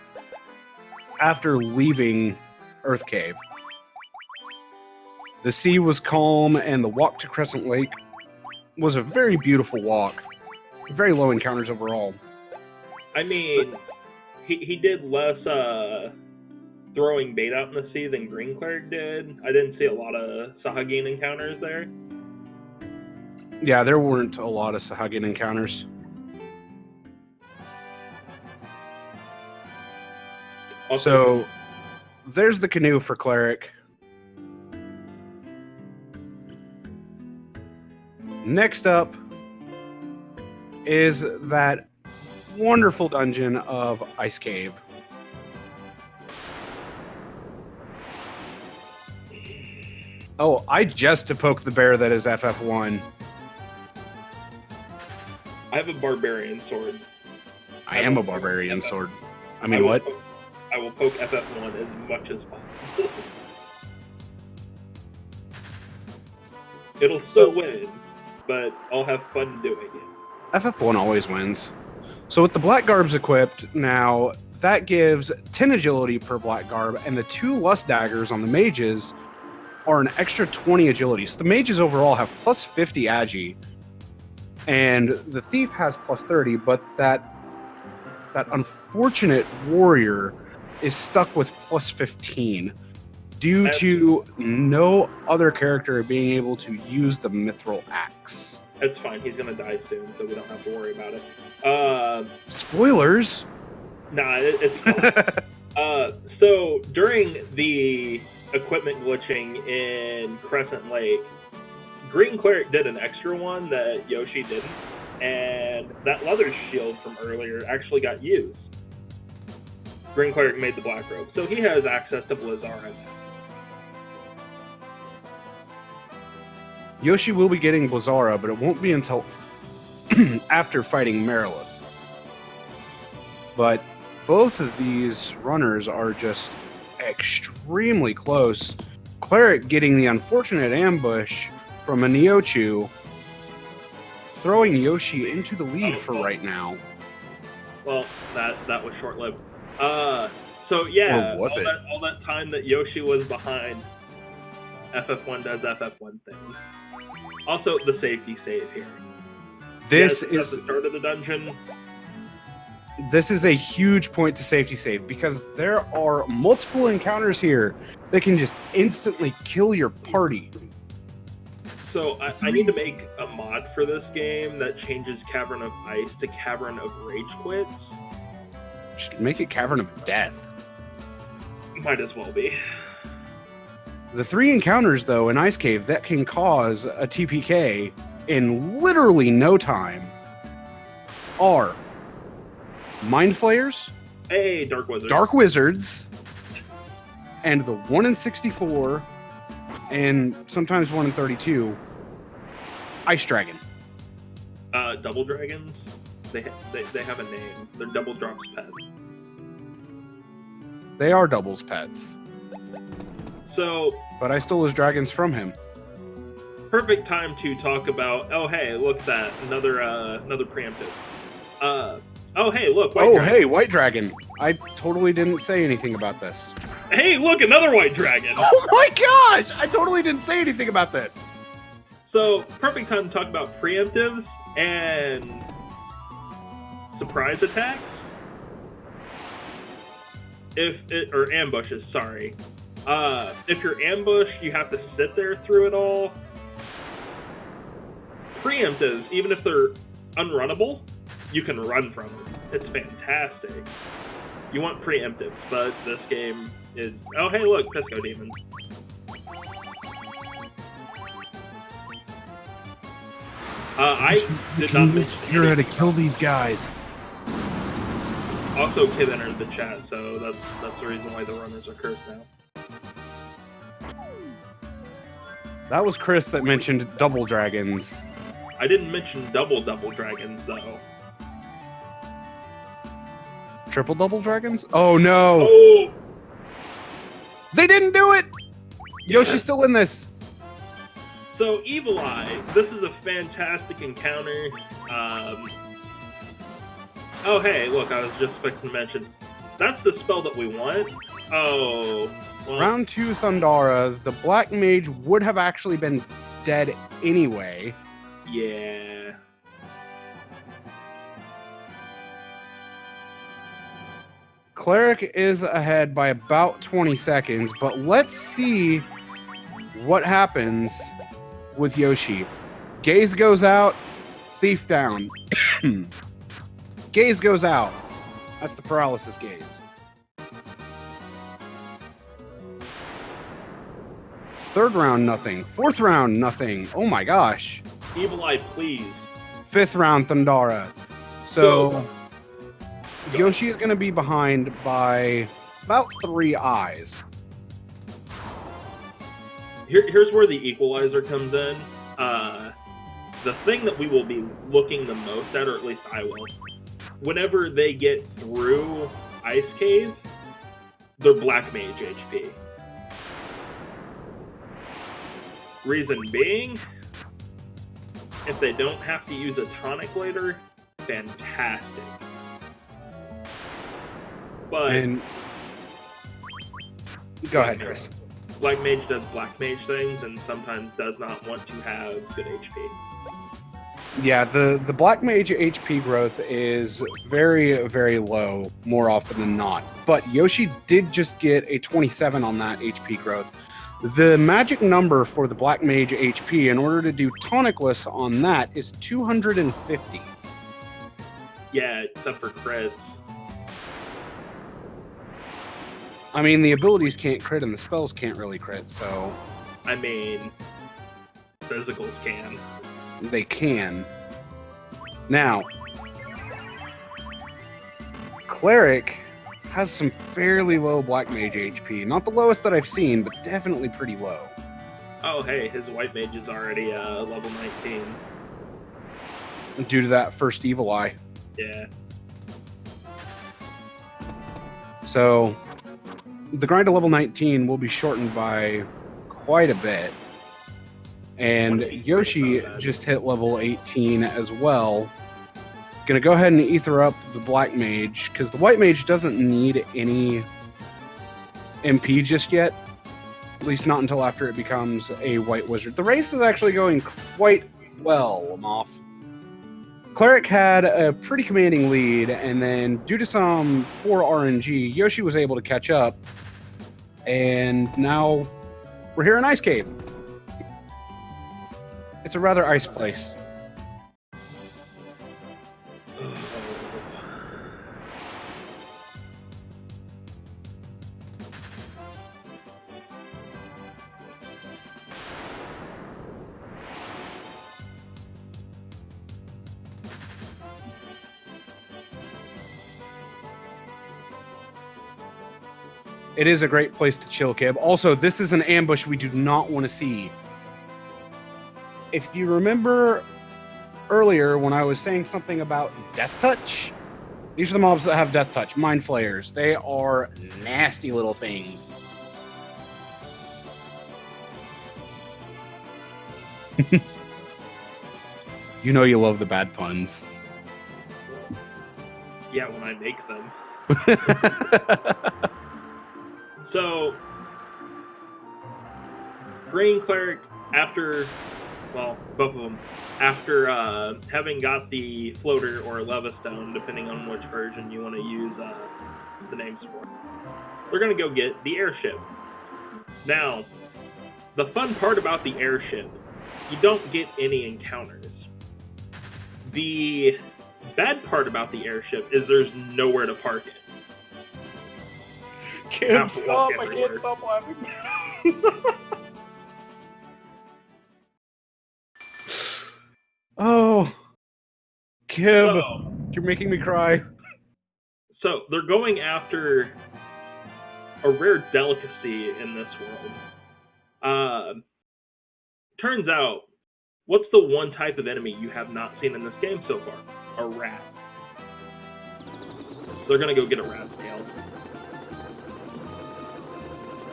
after leaving Earth Cave. The sea was calm, and the walk to Crescent Lake was a very beautiful walk. Very low encounters overall.
I mean, he did less throwing bait out in the sea than GreenCleric did. I didn't see a lot of Sahagin encounters there.
Yeah, there weren't a lot of Sahagin encounters. So, there's the canoe for Cleric. Next up is that wonderful dungeon of Ice Cave. Oh, I just to poke the bear that is FF1.
I have a barbarian sword.
I am a barbarian sword. I mean, what?
I will poke FF1 as much as possible. It'll still win, but I'll have fun doing it.
FF1 always wins. So with the Black Garbs equipped now, that gives 10 agility per Black Garb, and the 2 Lust Daggers on the mages are an extra 20 agility. So the mages overall have plus 50 agi, and the thief has plus 30, but that unfortunate warrior is stuck with plus 15 due to no other character being able to use the mithril axe.
That's fine. He's gonna die soon, so we don't have to worry about it.
Spoilers.
Nah, it's fine. So during the equipment glitching in Crescent Lake, GreenCleric did an extra one that Yoshi didn't, and that leather shield from earlier actually got used. GreenCleric made the black robe, so he has access to Blizzara.
Yoshi will be getting Blizzara, but it won't be until after fighting Marilith. But both of these runners are just extremely close. Cleric getting the unfortunate ambush from a Neochu, throwing Yoshi into the lead for right now.
Well, that was short-lived. So yeah,
Or was it?
All that time that Yoshi was behind, FF1 does FF1 things. Also, the safety save here.
This
At
is
the start of the dungeon.
This is a huge point to safety save because there are multiple encounters here that can just instantly kill your party.
So I need to make a mod for this game that changes Cavern of Ice to Cavern of Rage Quits.
Just make it Cavern of Death.
Might as well be.
The 3 encounters, though, in Ice Cave that can cause a TPK in literally no time are Mind Flayers,
Hey, Dark Wizard.
Dark Wizards, and the 1 in 64, and sometimes 1 in 32, Ice Dragon.
Double Dragons. They have a name. They're Double Drops pets.
They are Double's pets.
So,
But I stole his dragons from him.
perfect time to talk about. Oh, hey, look at that! Another preemptive. Oh, hey, look! White Dragon.
Hey, White Dragon. I totally didn't say anything about this.
Hey, look! Another White Dragon.
Oh my gosh! I totally didn't say anything about this.
So, perfect time to talk about preemptives and surprise attacks. Or ambushes, sorry. If you're ambushed, you have to sit there through it all. Preemptives, even if they're unrunnable, you can run from them. It's fantastic. You want preemptives, but this game is... Oh, hey, look, Pisco Demons. I did not mention
You're going to kill these guys.
Also, Kid entered the chat, so that's the reason why the runners are cursed now.
That was Chris that mentioned double dragons.
I didn't mention double dragons, though.
Triple double dragons? Oh no!
Oh!
They didn't do it! Yoshi's still in this.
So, Evil Eye, this is a fantastic encounter. Oh, hey, look, I was just fixing to mention. That's the spell that we want. Oh. Well,
Round 2 Thundara, the Black Mage would have actually been dead anyway.
yeah.
Cleric is ahead by about 20 seconds, but let's see what happens with Yoshi. Gaze goes out, Thief down. Gaze goes out. That's the paralysis gaze. Third round, nothing. Fourth round, nothing. Oh my gosh.
Evil Eye, please.
Fifth round, Thundara. So Yoshi is going to be behind by about 3 eyes.
Here's where the equalizer comes in. The thing that we will be looking the most at, or at least I will, whenever they get through Ice Cave, they're Black Mage HP. Reason being, if they don't have to use a tonic later, fantastic. But
And go ahead, Chris.
Black Mage does Black Mage things and sometimes does not want to have good HP.
Yeah, the Black Mage HP growth is very, very low more often than not. But Yoshi did just get a 27 on that HP growth. The magic number for the Black Mage HP in order to do tonicless on that is 250.
Yeah, except for crits.
I mean, the abilities can't crit and the spells can't really crit, so
I mean, physicals can.
they can. Now, Cleric has some fairly low Black Mage HP. Not the lowest that I've seen, but definitely pretty low.
Oh, hey, his White Mage is already level 19.
Due to that first Evil Eye.
Yeah.
So, the grind to level 19 will be shortened by quite a bit. And Yoshi just hit level 18 as well. Gonna go ahead and ether up the Black Mage, because the White Mage doesn't need any MP just yet. At least not until after it becomes a White Wizard. The race is actually going quite well, Moff. Cleric had a pretty commanding lead, and then due to some poor RNG, Yoshi was able to catch up. And now we're here in Ice Cave. It's a rather ice place. It is a great place to chill, Kib. Also, this is an ambush we do not want to see. If you remember earlier when I was saying something about Death Touch, these are the mobs that have Death Touch, Mind Flayers. They are nasty little things. You know you love the bad puns.
Yeah, when I make them. So, GreenCleric, after, well, both of them, after having got the floater or lava stone, depending on which version you want to use the names for, they're going to go get the airship. Now, the fun part about the airship, you don't get any encounters. The bad part about the airship is there's nowhere to park it.
Kib, stop! I can't stop laughing. Oh, Kib, you're making me cry.
So they're going after a rare delicacy in this world. Turns out, what's the one type of enemy you have not seen in this game so far? A rat. They're gonna go get a rat's tail.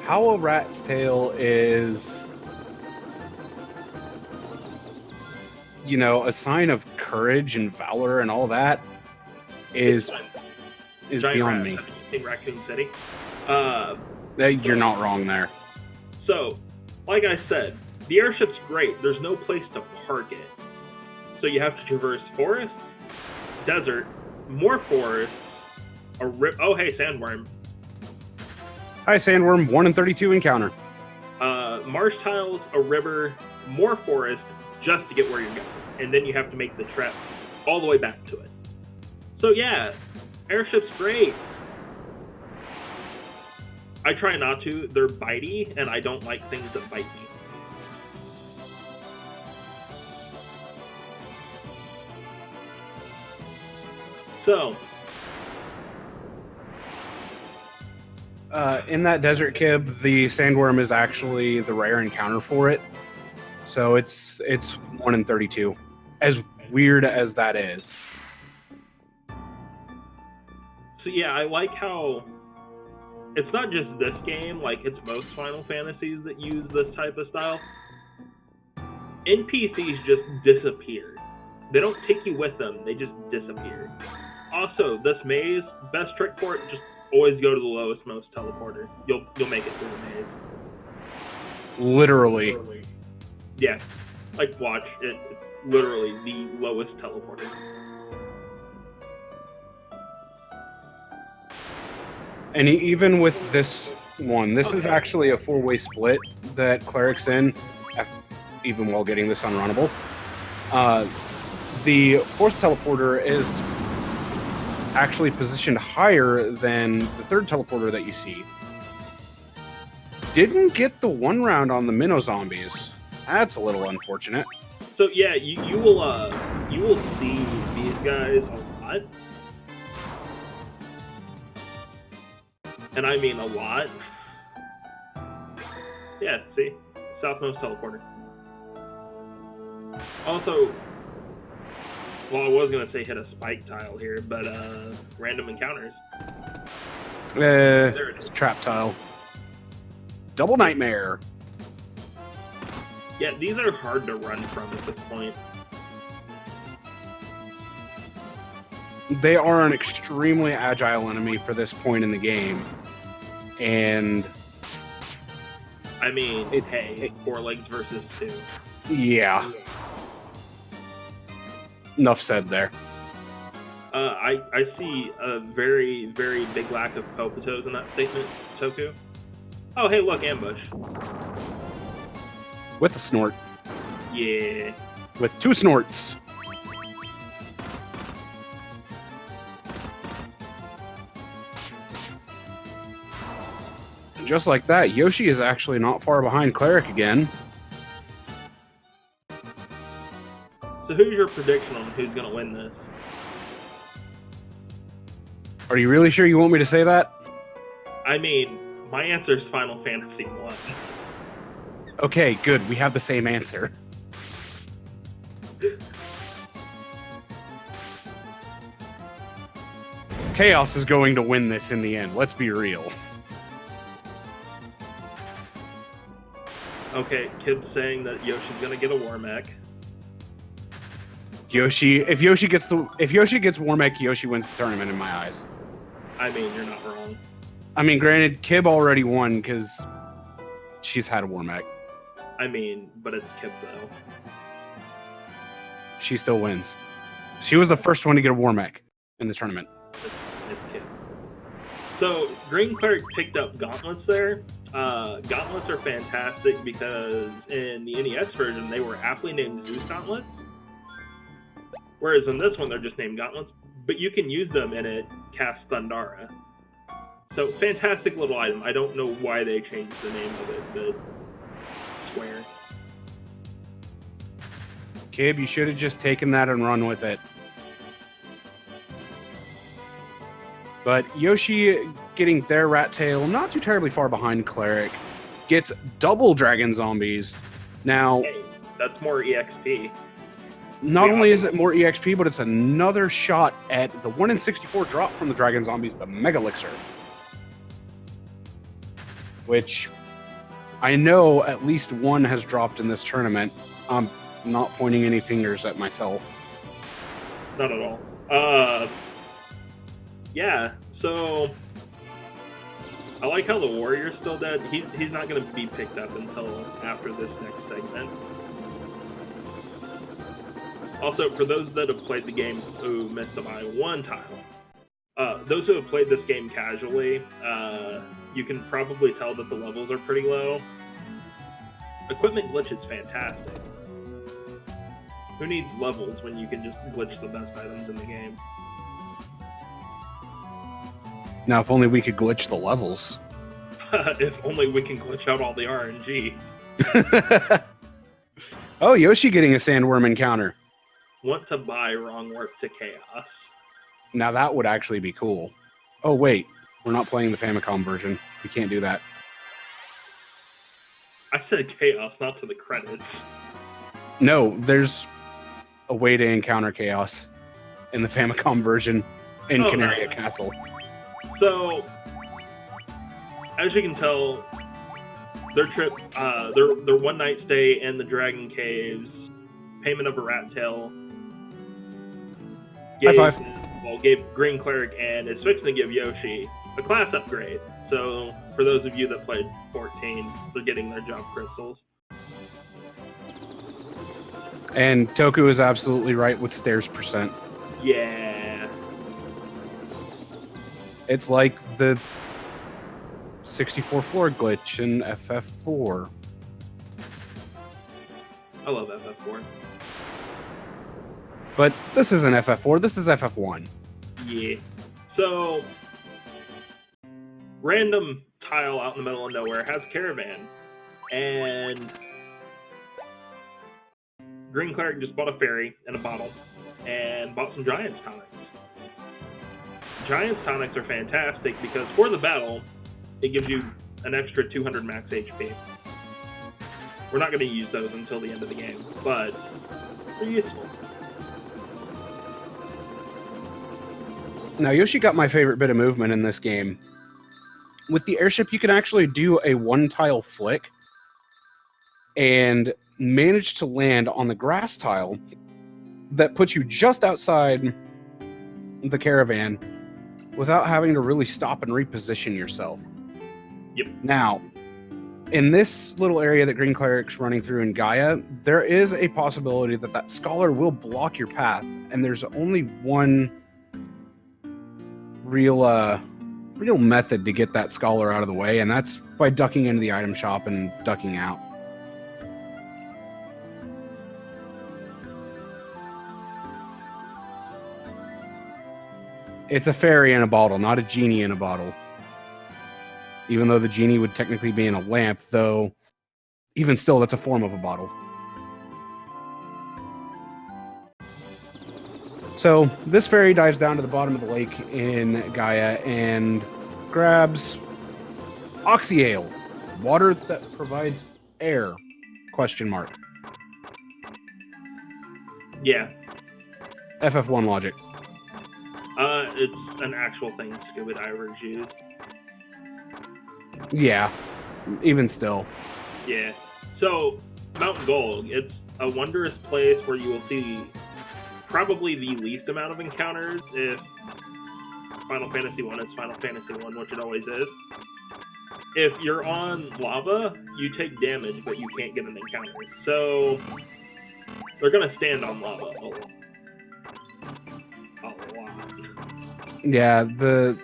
How a rat's tail is, you know, a sign of courage and valor and all that is beyond me.
Have you seen Raccoon City?
You're not wrong there.
So, like I said, the airship's great. There's no place to park it. So you have to traverse forest, desert, more forest, oh hey, sandworm.
Hi, Sandworm. 1 in 32 encounter.
Marsh tiles, a river, more forest, just to get where you're going. And then you have to make the trek all the way back to it. So yeah, airship's great. I try not to. They're bitey, and I don't like things that bite me. So...
in that desert, Kib, the sandworm is actually the rare encounter for it. So it's 1 in 32. As weird as that is.
So yeah, I like how it's not just this game, like it's most Final Fantasies that use this type of style. NPCs just disappear. They don't take you with them, they just disappear. Also, this maze, best trick for it, just always go to the lowest most teleporter. You'll make it through the maze.
Literally.
Yeah. Like, watch. It's literally the lowest teleporter.
And even with this one, this is actually a 4-way split that Cleric's in, even while getting this unrunnable. The fourth teleporter is actually positioned higher than the third teleporter that you see. didn't get the 1 round on the minnow zombies. That's a little unfortunate.
So yeah, you will see these guys a lot, and I mean a lot. Yeah, see, Southmost teleporter. Also, well, I was gonna say hit a spike tile here, but random encounters. There it
It's
is.
trap tile. Double nightmare.
Yeah, these are hard to run from at this point.
They are an extremely agile enemy for this point in the game. And
I mean, hey, 4 legs versus 2.
yeah. Enough said there.
I see a very, very big lack of Popatos in that statement, Toku. Oh, hey, look, ambush.
With a snort.
Yeah.
With 2 snorts. And just like that, Yoshi is actually not far behind Cleric again.
So who's your prediction on who's going to win this?
Are you really sure you want me to say that?
I mean, my answer is Final Fantasy 1.
Okay, good. We have the same answer. Chaos is going to win this in the end. Let's be real.
Okay, Kid's saying that Yoshi's going to get a War Mech.
If Yoshi gets War Mech, Yoshi wins the tournament in my eyes.
I mean, you're not wrong.
I mean, granted, Kib already won because she's had a War Mech.
I mean, but it's Kid though.
She still wins. She was the first one to get a War Mech in the tournament.
It's Kid. So, GreenCleric picked up Gauntlets there. Gauntlets are fantastic because in the NES version, they were aptly named Zeus Gauntlets. Whereas in this one, they're just named Gauntlets. But you can use them and it casts Thundara. So, fantastic little item. I don't know why they changed the name of it, but swear.
Kib, you should have just taken that and run with it. But Yoshi getting their rat tail not too terribly far behind Cleric, gets double dragon zombies. Now,
Hey, that's more EXP.
not only is it more EXP, but it's another shot at the 1 in 64 drop from the dragon zombies, the Mega Elixir. Which I know at least one has dropped in this tournament. I'm not pointing any fingers at myself.
Not at all. Yeah, so I like how the warrior's still dead. He's not going to be picked up until after this next segment. Also, for those that have played the game who missed the by 1 tile, those who have played this game casually, you can probably tell that the levels are pretty low. Equipment glitch is fantastic. Who needs levels when you can just glitch the best items in the game?
Now, if only we could glitch the levels.
If only we can glitch out all the RNG.
Oh, Yoshi getting a sandworm encounter.
Want to buy wrong warp to chaos.
Now that would actually be cool. Oh, wait. We're not playing the Famicom version. We can't do that.
I said chaos, not to the credits.
No, there's a way to encounter chaos in the Famicom version in Canaria Castle.
So, as you can tell, their trip, their one night stay in the Dragon Caves, payment of a rat tail, gave GreenCleric and is fixing to give Yoshi a class upgrade. So, for those of you that played 14, they're getting their job crystals.
And Toku is absolutely right with stairs percent.
Yeah.
It's like the 64 floor glitch in FF4.
I love FF4.
But this isn't FF4, this is FF1.
Yeah. So, random tile out in the middle of nowhere has caravan, and GreenCleric just bought a fairy and a bottle, and bought some Giants tonics. Giants tonics are fantastic because for the battle, it gives you an extra 200 max HP. We're not going to use those until the end of the game, but they're useful.
Now, Yoshi got my favorite bit of movement in this game. With the airship, you can actually do a one-tile flick and manage to land on the grass tile that puts you just outside the caravan without having to really stop and reposition yourself.
Yep.
Now, in this little area that GreenCleric's running through in Gaia, there is a possibility that that scholar will block your path, and there's only one real method to get that scholar out of the way, and that's by ducking into the item shop and ducking out. It's a fairy in a bottle, not a genie in a bottle. Even though the genie would technically be in a lamp, though even still, that's a form of a bottle. So this fairy dives down to the bottom of the lake in Gaia and grabs Oxyale, water that provides air, question mark.
Yeah.
FF1 logic.
It's an actual thing scuba divers use.
Yeah, even still.
Yeah. So, Mountain Gold, it's a wondrous place where you will see probably the least amount of encounters if Final Fantasy 1 is Final Fantasy 1, which it always is. If you're on lava, you take damage, but you can't get an encounter. So, they're going to stand on lava a lot.
Yeah, the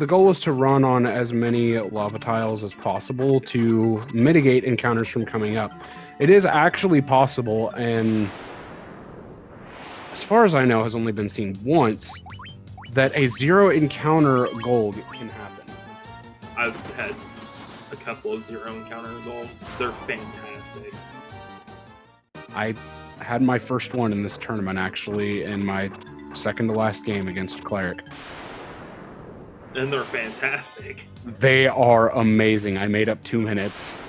goal is to run on as many lava tiles as possible to mitigate encounters from coming up. It is actually possible, and as far as I know, has only been seen once, that a zero encounter gold can happen.
I've had a couple of zero encounter gold. They're fantastic.
I had my first one in this tournament, actually, in my second to last game against Cleric.
And they're fantastic.
They are amazing. I made up 2 minutes.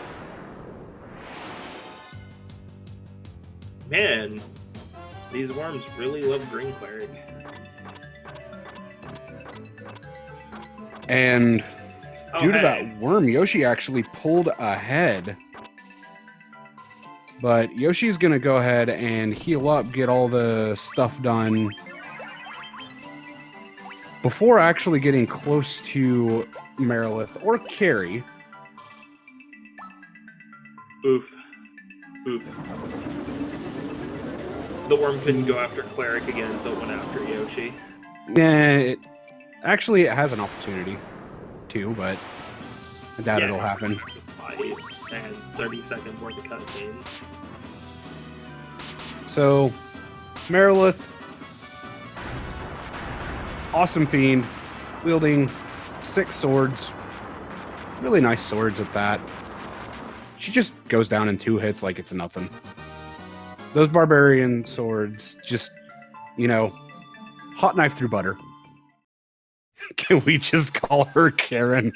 Man, these worms really love GreenCleric.
And due to that worm, Yoshi actually pulled ahead. But Yoshi's going to go ahead and heal up, get all the stuff done before actually getting close to Marilith or Carrie.
Oof. Oof. The worm couldn't go after Cleric again, so it went after Yoshi.
Yeah, actually, it has an opportunity to, but I doubt it'll happen.
5 and 30 seconds worth of cutscenes.
So, Marilith, awesome fiend, wielding 6 swords. Really nice swords at that. She just goes down in 2 hits like it's nothing. Those barbarian swords just, hot knife through butter. Can we just call her Karen?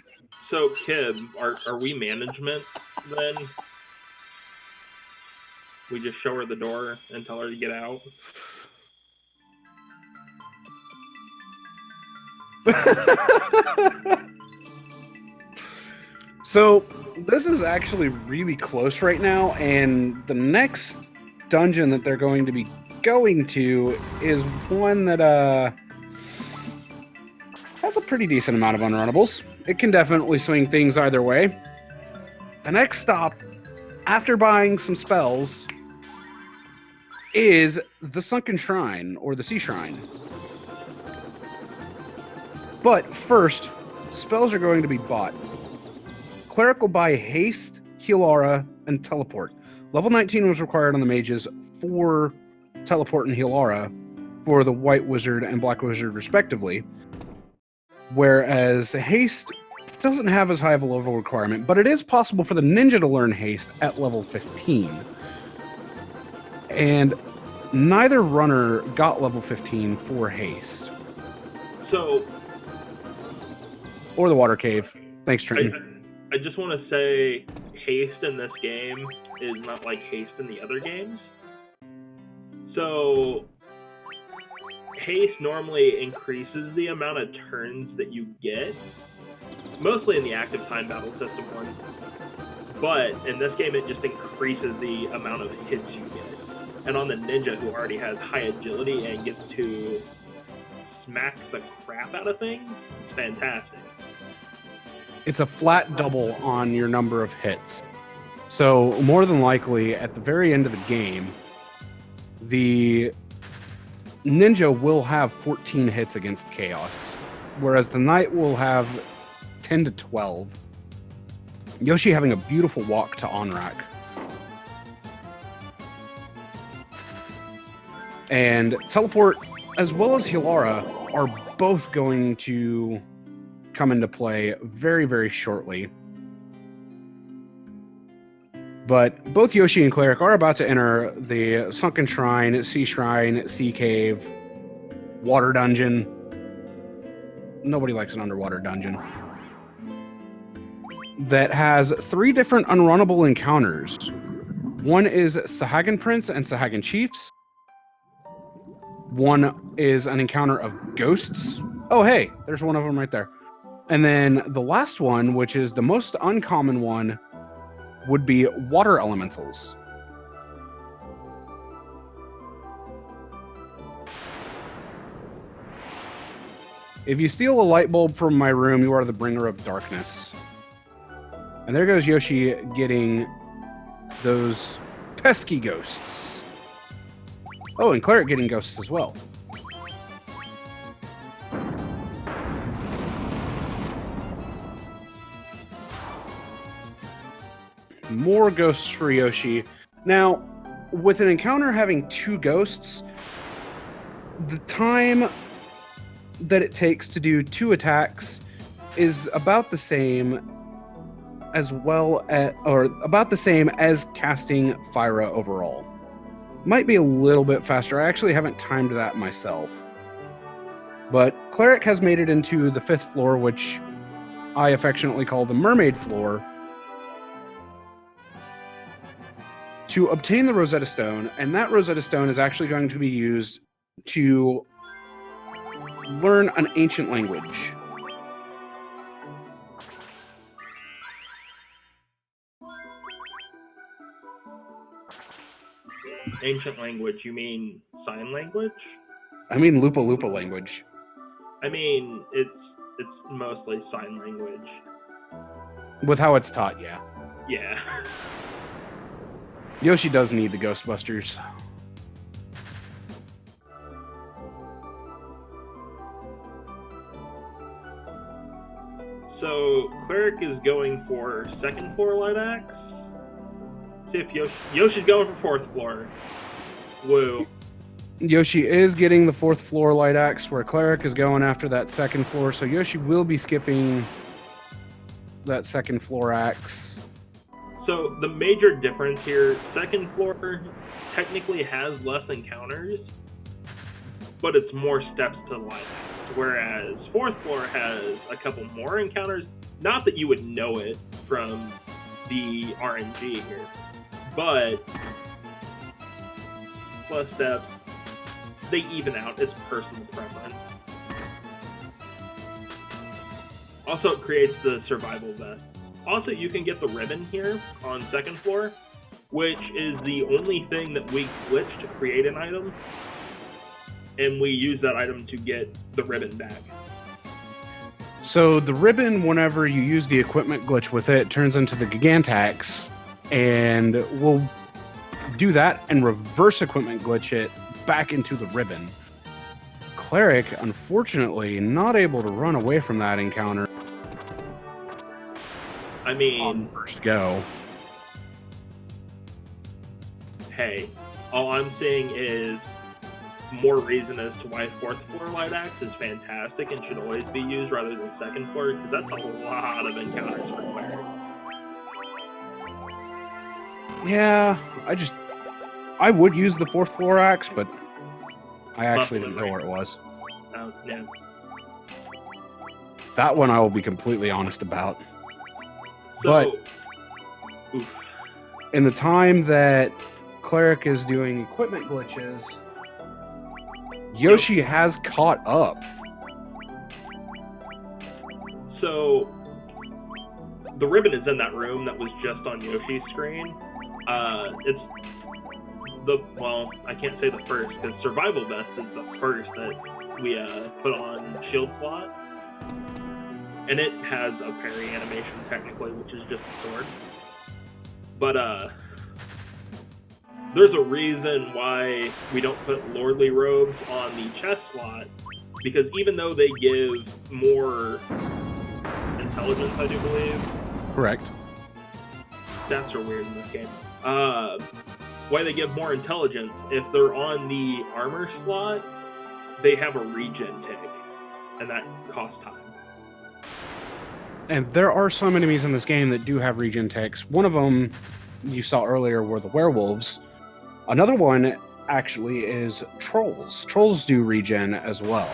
So, Kib, are we management then? We just show her the door and tell her to get out?
So, this is actually really close right now, and the next dungeon that they're going to be going to is one that has a pretty decent amount of unrunnables. It can definitely swing things either way. The next stop, after buying some spells, is the Sunken Shrine, or the Sea Shrine. But first, spells are going to be bought. Cleric will buy Haste, Heal Aura, and Teleport. Level 19 was required on the mages for Teleport and Heal Aura for the White Wizard and Black Wizard respectively. Whereas Haste doesn't have as high of a level requirement, but it is possible for the ninja to learn haste at level 15. And neither runner got level 15 for haste.
So,
or the water cave. Thanks, Trenton.
I just want to say haste in this game is not like haste in the other games. So, haste normally increases the amount of turns that you get, mostly in the active time battle system one. But in this game, it just increases the amount of hits you get. And on the ninja, who already has high agility and gets to smack the crap out of things, it's fantastic.
It's a flat double on your number of hits. So more than likely, at the very end of the game, the ninja will have 14 hits against chaos, whereas the knight will have 10 to 12. Yoshi having a beautiful walk to Onrak. And Teleport, as well as Hilara, are both going to come into play very, very shortly. But both Yoshi and Cleric are about to enter the Sunken Shrine, Sea Cave, Water Dungeon. Nobody likes an underwater dungeon. That has 3 different unrunnable encounters. One is Sahagan Prince and Sahagan Chiefs. One is an encounter of ghosts. Oh, hey, there's one of them right there. And then the last one, which is the most uncommon one, would be water elementals. If you steal a light bulb from my room, you are the bringer of darkness. And there goes Yoshi getting those pesky ghosts. Oh, and Cleric getting ghosts as well. More ghosts for Yoshi. Now, with an encounter having 2 ghosts, the time that it takes to do 2 attacks is about the same as about the same as casting Fyra overall. Might be a little bit faster. I actually haven't timed that myself. But Cleric has made it into the 5th floor, which I affectionately call the mermaid floor, to obtain the Rosetta Stone, and that Rosetta Stone is actually going to be used to learn an ancient language.
Ancient language, you mean sign language?
I mean Lupa Lupa language.
I mean, it's mostly sign language.
With how it's taught, yeah.
Yeah.
Yoshi does need the Ghostbusters.
So, Cleric is going for 2nd floor light axe. See if Yoshi's going for 4th floor. Woo.
Yoshi is getting the 4th floor light axe, where Cleric is going after that 2nd floor, so Yoshi will be skipping that 2nd floor axe.
So the major difference here, 2nd floor technically has less encounters, but it's more steps to light axe, whereas 4th floor has a couple more encounters. Not that you would know it from the RNG here, but plus steps, they even out. It's personal preference. Also, it creates the survival vest. Also, you can get the ribbon here on 2nd floor, which is the only thing that we glitch to create an item, and we use that item to get the ribbon back.
So the ribbon, whenever you use the equipment glitch with it, turns into the Gigantax, and we'll do that and reverse equipment glitch it back into the ribbon. Cleric, unfortunately, not able to run away from that encounter.
I mean,
on first go.
Hey, all I'm saying is more reason as to why 4th floor light axe is fantastic and should always be used rather than 2nd floor, because that's a lot of encounters for cleric.
Yeah, I would use the 4th floor axe, but I actually didn't know where it was.
Yeah.
That one I will be completely honest about.
So,
But
oof.
in the time that Cleric is doing equipment glitches, Yoshi has caught up.
So, the ribbon is in that room that was just on Yoshi's screen. It's well, I can't say the first, because Survival Vest is the first that we put on Shield Slot. And it has a parry animation, technically, which is just a sword. But, there's a reason why we don't put Lordly Robes on the chest slot, because even though they give more intelligence, I do believe.
Correct.
Stats are weird in this game. Why they give more intelligence, if they're on the armor slot, they have a regen tick, and that costs time.
And there are some enemies in this game that do have regen ticks. One of them you saw earlier were the werewolves. Another one actually is trolls. Trolls do regen as well.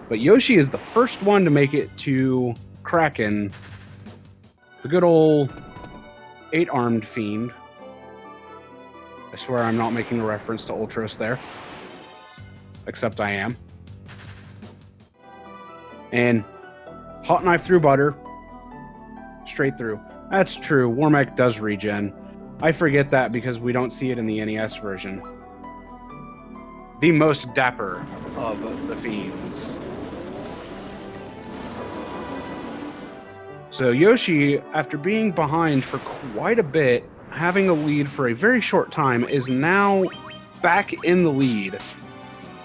But Yoshi is the first one to make it to Kraken, the good old 8-armed fiend. I swear I'm not making a reference to Ultros there. Except I am. And hot knife through butter. Straight through. That's true. Warmech does regen. I forget that because we don't see it in the NES version. The most dapper of the fiends. So Yoshi, after being behind for quite a bit, having a lead for a very short time, is now back in the lead,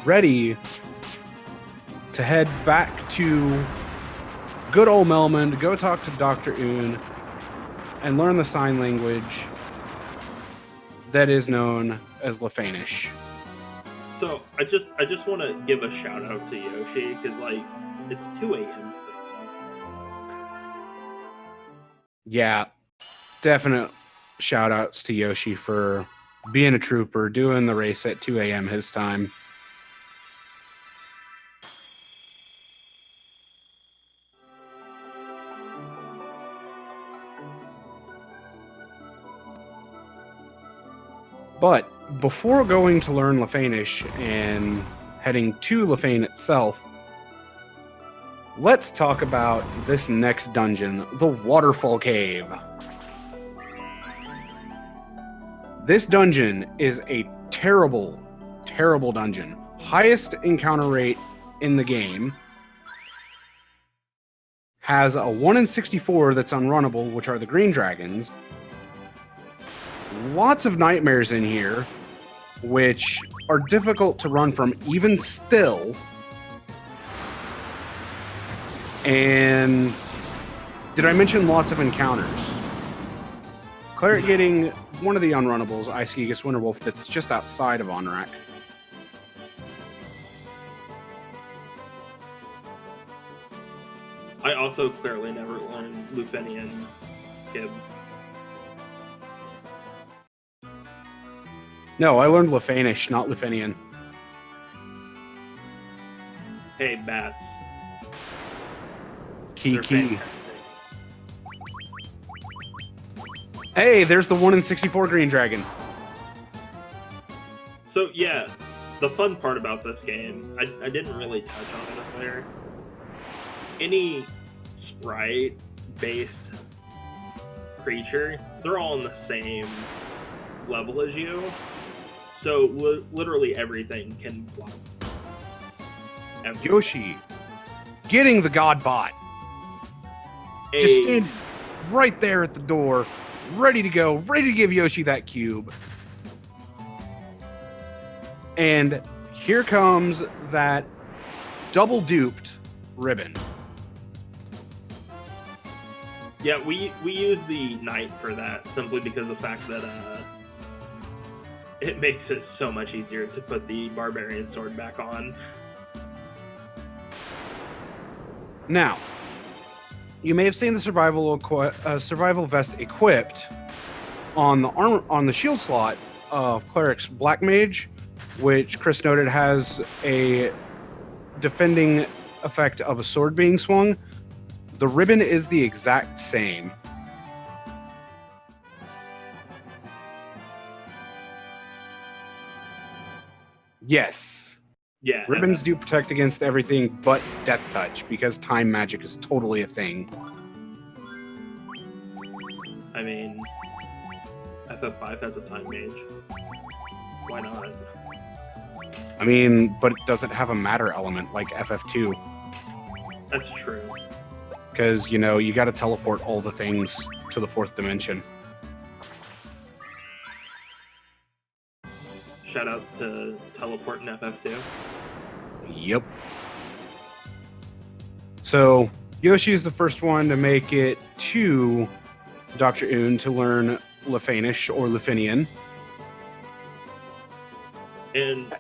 ready to head back to good old Melman to go talk to Dr. Un and learn the sign language that is known as Lefanish.
So I just want to give a shout out to Yoshi, because like it's 2 a.m.
Yeah, definite shout outs to Yoshi for being a trooper, doing the race at 2 a.m. his time. But before going to learn Lefanish and heading to Lefane itself, let's talk about this next dungeon, the Waterfall Cave. This dungeon is a terrible, terrible dungeon. Highest encounter rate in the game. Has a 1 in 64 that's unrunnable, which are the green dragons. Lots of nightmares in here, which are difficult to run from even still. And did I mention lots of encounters? Cleric getting one of the unrunnables, Ice Gigas Winterwolf, that's just outside of Onrak.
I also clearly never learned Lufenian Gib.
No, I learned Lefanish, not Lufenian.
Hey, bats.
Key.
They're fantastic.
Hey, there's the 1 in 64 green dragon.
So yeah, the fun part about this game, I didn't really touch on it earlier. Any sprite-based creature, they're all on the same level as you. So literally everything can fly.
Yoshi, getting the God Bot. Just stand right there at the door, ready to go, ready to give Yoshi that cube. And here comes that double duped ribbon.
Yeah, we use the knight for that simply because of the fact that it makes it so much easier to put the barbarian sword back on.
Now, you may have seen the survival vest equipped on the shield slot of Cleric's Black Mage, which Chris noted has a defending effect of a sword being swung. The ribbon is the exact same. Yes.
Yeah.
Ribbons do protect against everything but death touch, because time magic is totally a thing.
I mean, FF5 has a time mage. Why not?
I mean, but it doesn't have a matter element like FF2.
That's true.
Because, you know, you got to teleport all the things to the fourth dimension.
Shout out to teleport in FF2.
Yep. So, Yoshi is the first one to make it to Dr. Oon to learn Lefanish or Lefinian.
And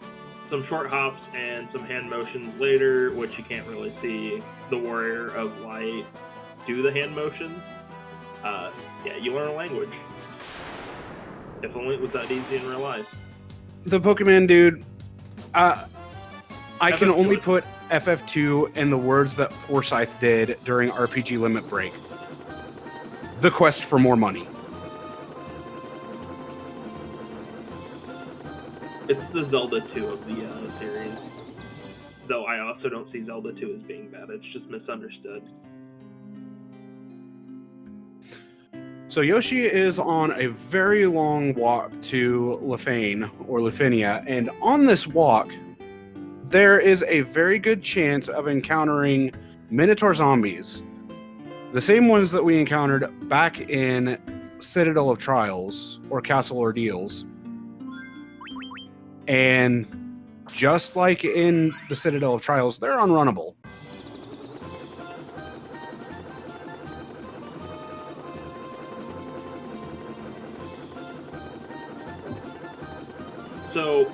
some short hops and some hand motions later, which you can't really see the Warrior of Light do the hand motions. Yeah, you learn a language. If only it was that easy in real life.
The Pokemon dude, I can
FF2
only put FF2 in the words that Forsyth did during RPG Limit Break. The quest for more money.
It's the Zelda 2 of the series. Though I also don't see Zelda 2 as being bad. It's just misunderstood.
So Yoshi is on a very long walk to Lefane or Lefinia, and on this walk, there is a very good chance of encountering Minotaur zombies. The same ones that we encountered back in Citadel of Trials or Castle Ordeals. And just like in the Citadel of Trials, they're unrunnable.
So,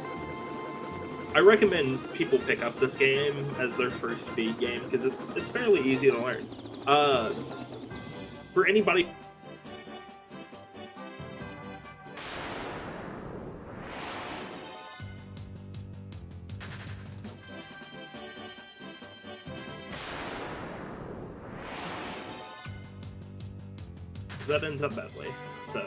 I recommend people pick up this game as their first speed game because it's fairly easy to learn. For anybody. That ends up that way, so.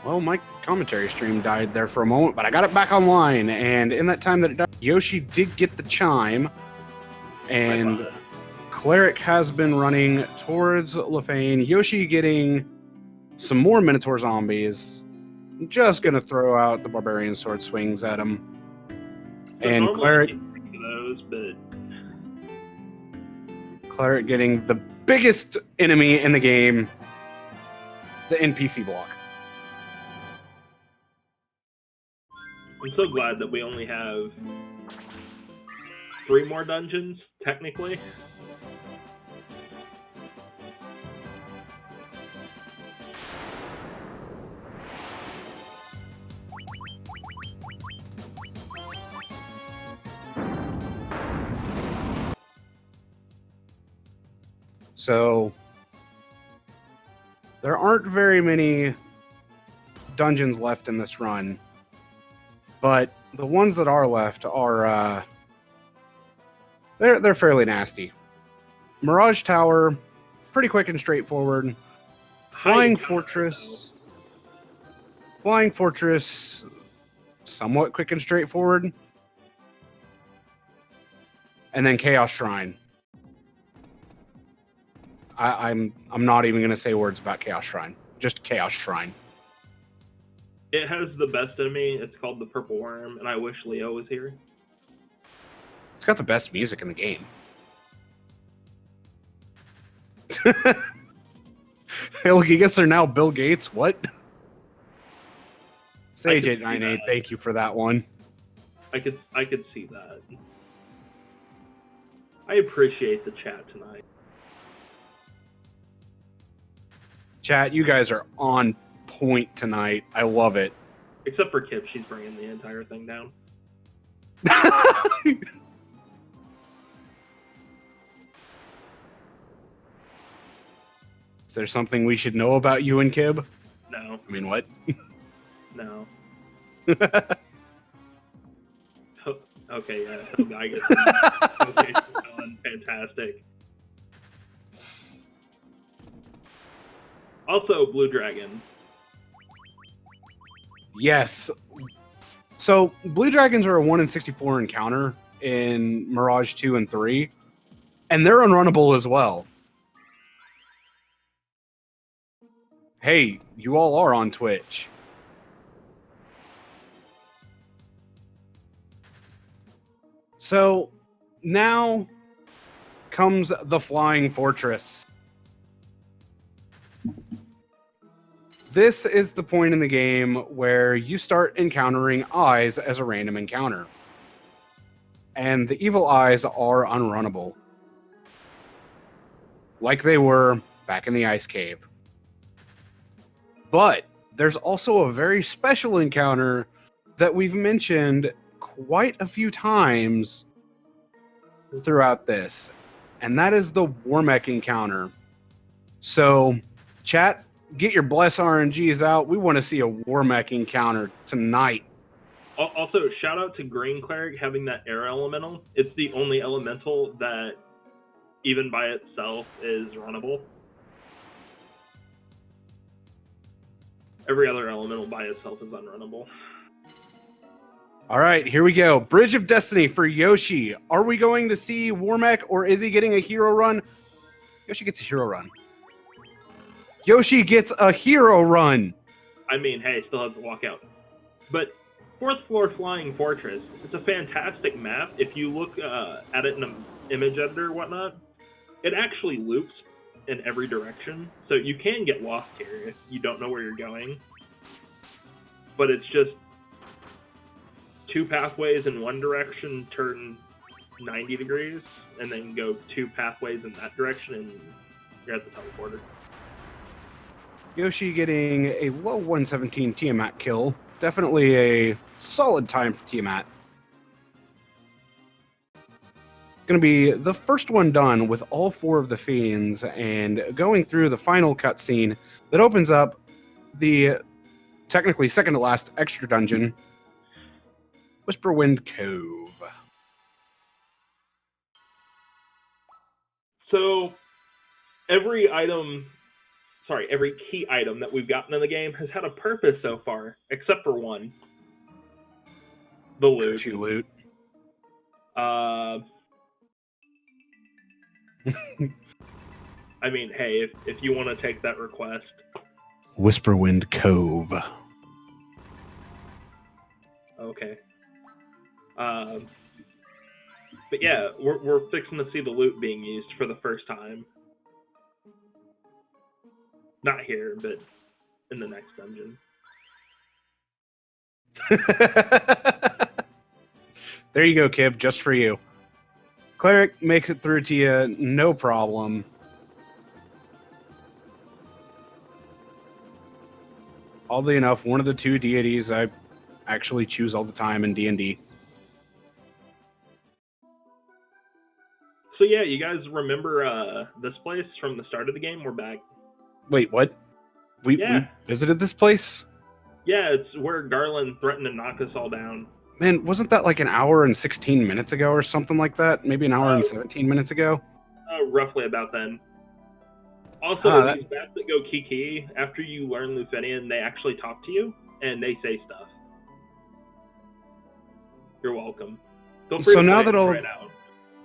Well, my commentary stream died there for a moment, but I got it back online, and in that time that it died, Yoshi did get the chime, and Cleric has been running towards Lefane. Yoshi getting some more Minotaur zombies. Just gonna throw out the Barbarian Sword swings at him. And Cleric...
those, but...
Cleric getting the biggest enemy in the game, the NPC block.
I'm so glad that we only have 3 more dungeons, technically.
So, there aren't very many dungeons left in this run, but the ones that are left are they're fairly nasty. Mirage Tower, pretty quick and straightforward. Flying Fortress, somewhat quick and straightforward. And then Chaos Shrine. I'm not even going to say words about Chaos Shrine. Just Chaos Shrine.
It has the best enemy. It's called the Purple Worm, and I wish Leo was here.
It's got the best music in the game. Hey, look, I guess they're now Bill Gates. What? Sage898, thank you for that one.
I could see that. I appreciate the chat tonight.
Chat, you guys are on point tonight. I love it.
Except for Kip, she's bringing the entire thing down.
Is there something we should know about you and Kib?
No.
I mean, what?
No. Okay, yeah. I guess. Okay, fantastic. Also, Blue Dragon.
Yes. So, Blue Dragons are a 1 in 64 encounter in Mirage 2 and 3, and they're unrunnable as well. Hey, you all are on Twitch. So, now comes the Flying Fortress. This is the point in the game where you start encountering eyes as a random encounter. And the evil eyes are unrunnable. Like they were back in the ice cave. But there's also a very special encounter that we've mentioned quite a few times throughout this. And that is the Warmech encounter. So, chat, get your Bless RNGs out. We want to see a Warmech encounter tonight.
Also, shout out to GreenCleric having that air elemental. It's the only elemental that, even by itself, is runnable. Every other elemental by itself is unrunnable.
All right, here we go. Bridge of Destiny for Yoshi. Are we going to see Warmech, or is he getting a hero run? Yoshi gets a hero run. Yoshi gets a hero run.
I mean, hey, still has to walk out. But fourth floor Flying Fortress, it's a fantastic map. If you look at it in an image editor or whatnot, it actually loops in every direction. So you can get lost here if you don't know where you're going. But it's just two pathways in one direction, turn 90 degrees, and then go two pathways in that direction, and you're at the teleporter.
Yoshi getting a low 117 Tiamat kill. Definitely a solid time for Tiamat. Going to be the first one done with all four of the Fiends and going through the final cutscene that opens up the technically second to last extra dungeon, Whisperwind Cove.
So every key item that we've gotten in the game has had a purpose so far, except for one. The loot.
Yoshi loot.
I mean, hey, if you want to take that request.
Whisperwind Cove.
Okay. But yeah, we're fixing to see the loot being used for the first time. Not here, but in the next dungeon.
There you go, Kib, just for you. Cleric makes it through to you, no problem. Oddly enough, one of the two deities I actually choose all the time in D&D.
So yeah, you guys remember this place from the start of the game? We're back.
Wait, what? We visited this place?
Yeah, it's where Garland threatened to knock us all down.
Man, wasn't that like an hour and 16 minutes ago or something like that? Maybe an hour and 17 minutes ago?
Roughly about then. Also, these bats that go Kiki, after you learn Lufenian, they actually talk to you, and they say stuff. You're welcome. Feel free
So
to
now
play
that
it right out.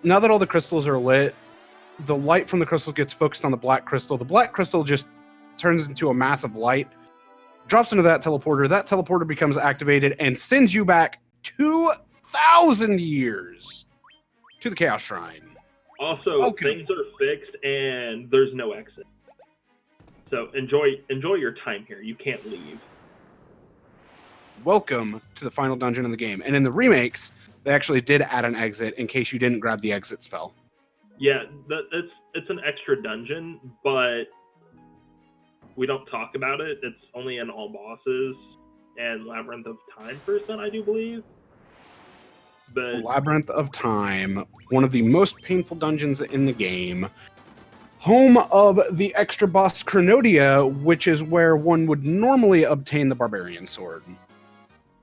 Now that all the crystals are lit, the light from the crystal gets focused on the black crystal. The black crystal just turns into a mass of light, drops into that teleporter. That teleporter becomes activated and sends you back 2,000 years to the Chaos Shrine.
Also, things are fixed and there's no exit. So enjoy your time here. You can't leave.
Welcome to the final dungeon in the game. And in the remakes, they actually did add an exit in case you didn't grab the exit spell.
Yeah, it's an extra dungeon, but we don't talk about it. It's only in all bosses and Labyrinth of Time percent, I do believe. But
Labyrinth of Time, one of the most painful dungeons in the game. Home of the extra boss Chronodia, which is where one would normally obtain the Barbarian Sword.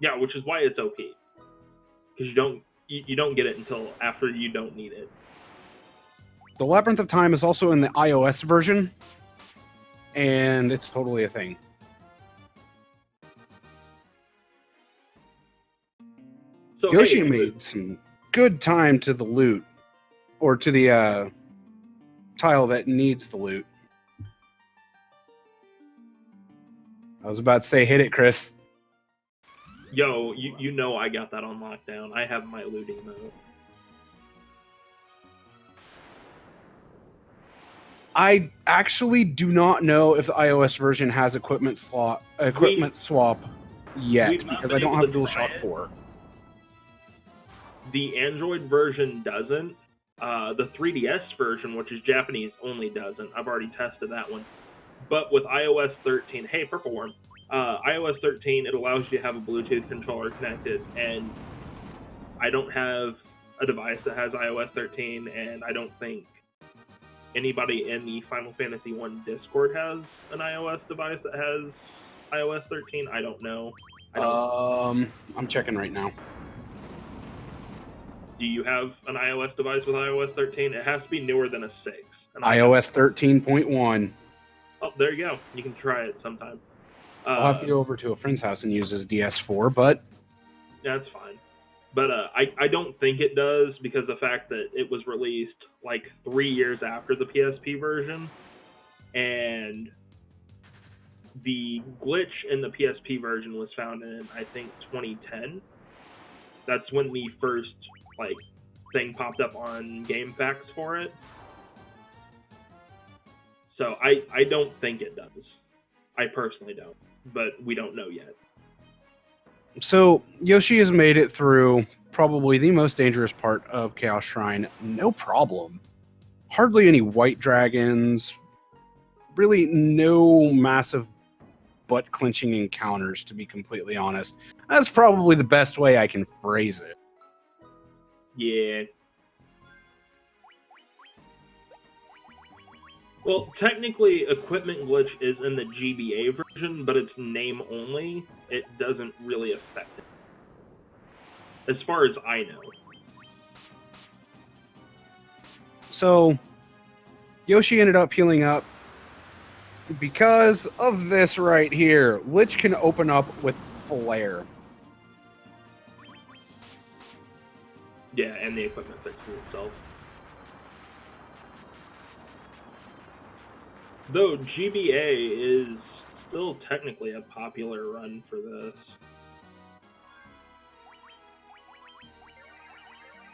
yeah, which is why it's OP. Because you don't get it until after you don't need it.
The Labyrinth of Time is also in the iOS version, and it's totally a thing.
So
Yoshi
hey,
made some good time to the loot, or to the tile that needs the loot. I was about to say, hit it, Chris.
yo, you know I got that on lockdown. I have my looting mode.
I actually do not know if the iOS version has equipment swap yet, because I don't have DualShock 4.
The Android version doesn't. The 3DS version, which is Japanese only, doesn't. I've already tested that one. But with iOS 13, hey, Purple Worm, iOS 13, it allows you to have a Bluetooth controller connected, and I don't have a device that has iOS 13, and I don't think anybody in the Final Fantasy 1 Discord has an iOS device that has iOS 13. I don't know.
I'm checking right now.
Do you have an iOS device with iOS 13? It has to be newer than a 6. And
iOS 13.1.
Oh, there you go. You can try it sometime.
I'll have to go over to a friend's house and use his DS4, but
That's fine. But I don't think it does, because the fact that it was released like 3 years after the PSP version, and the glitch in the PSP version was found in, I think, 2010. That's when the first like thing popped up on GameFAQs for it. So I don't think it does. I personally don't, but we don't know yet.
so Yoshi has made it through probably the most dangerous part of Chaos Shrine, no problem. Hardly any white dragons, really no massive butt-clenching encounters, to be completely honest. That's probably the best way I can phrase it.
Yeah. Well, technically, Equipment Glitch is in the GBA version, but it's name only. It doesn't really affect it, as far as I know.
So Yoshi ended up healing up because of this right here. Lich can open up with Flare.
Yeah, and the equipment fixes itself. Though GBA is still technically a popular run for this.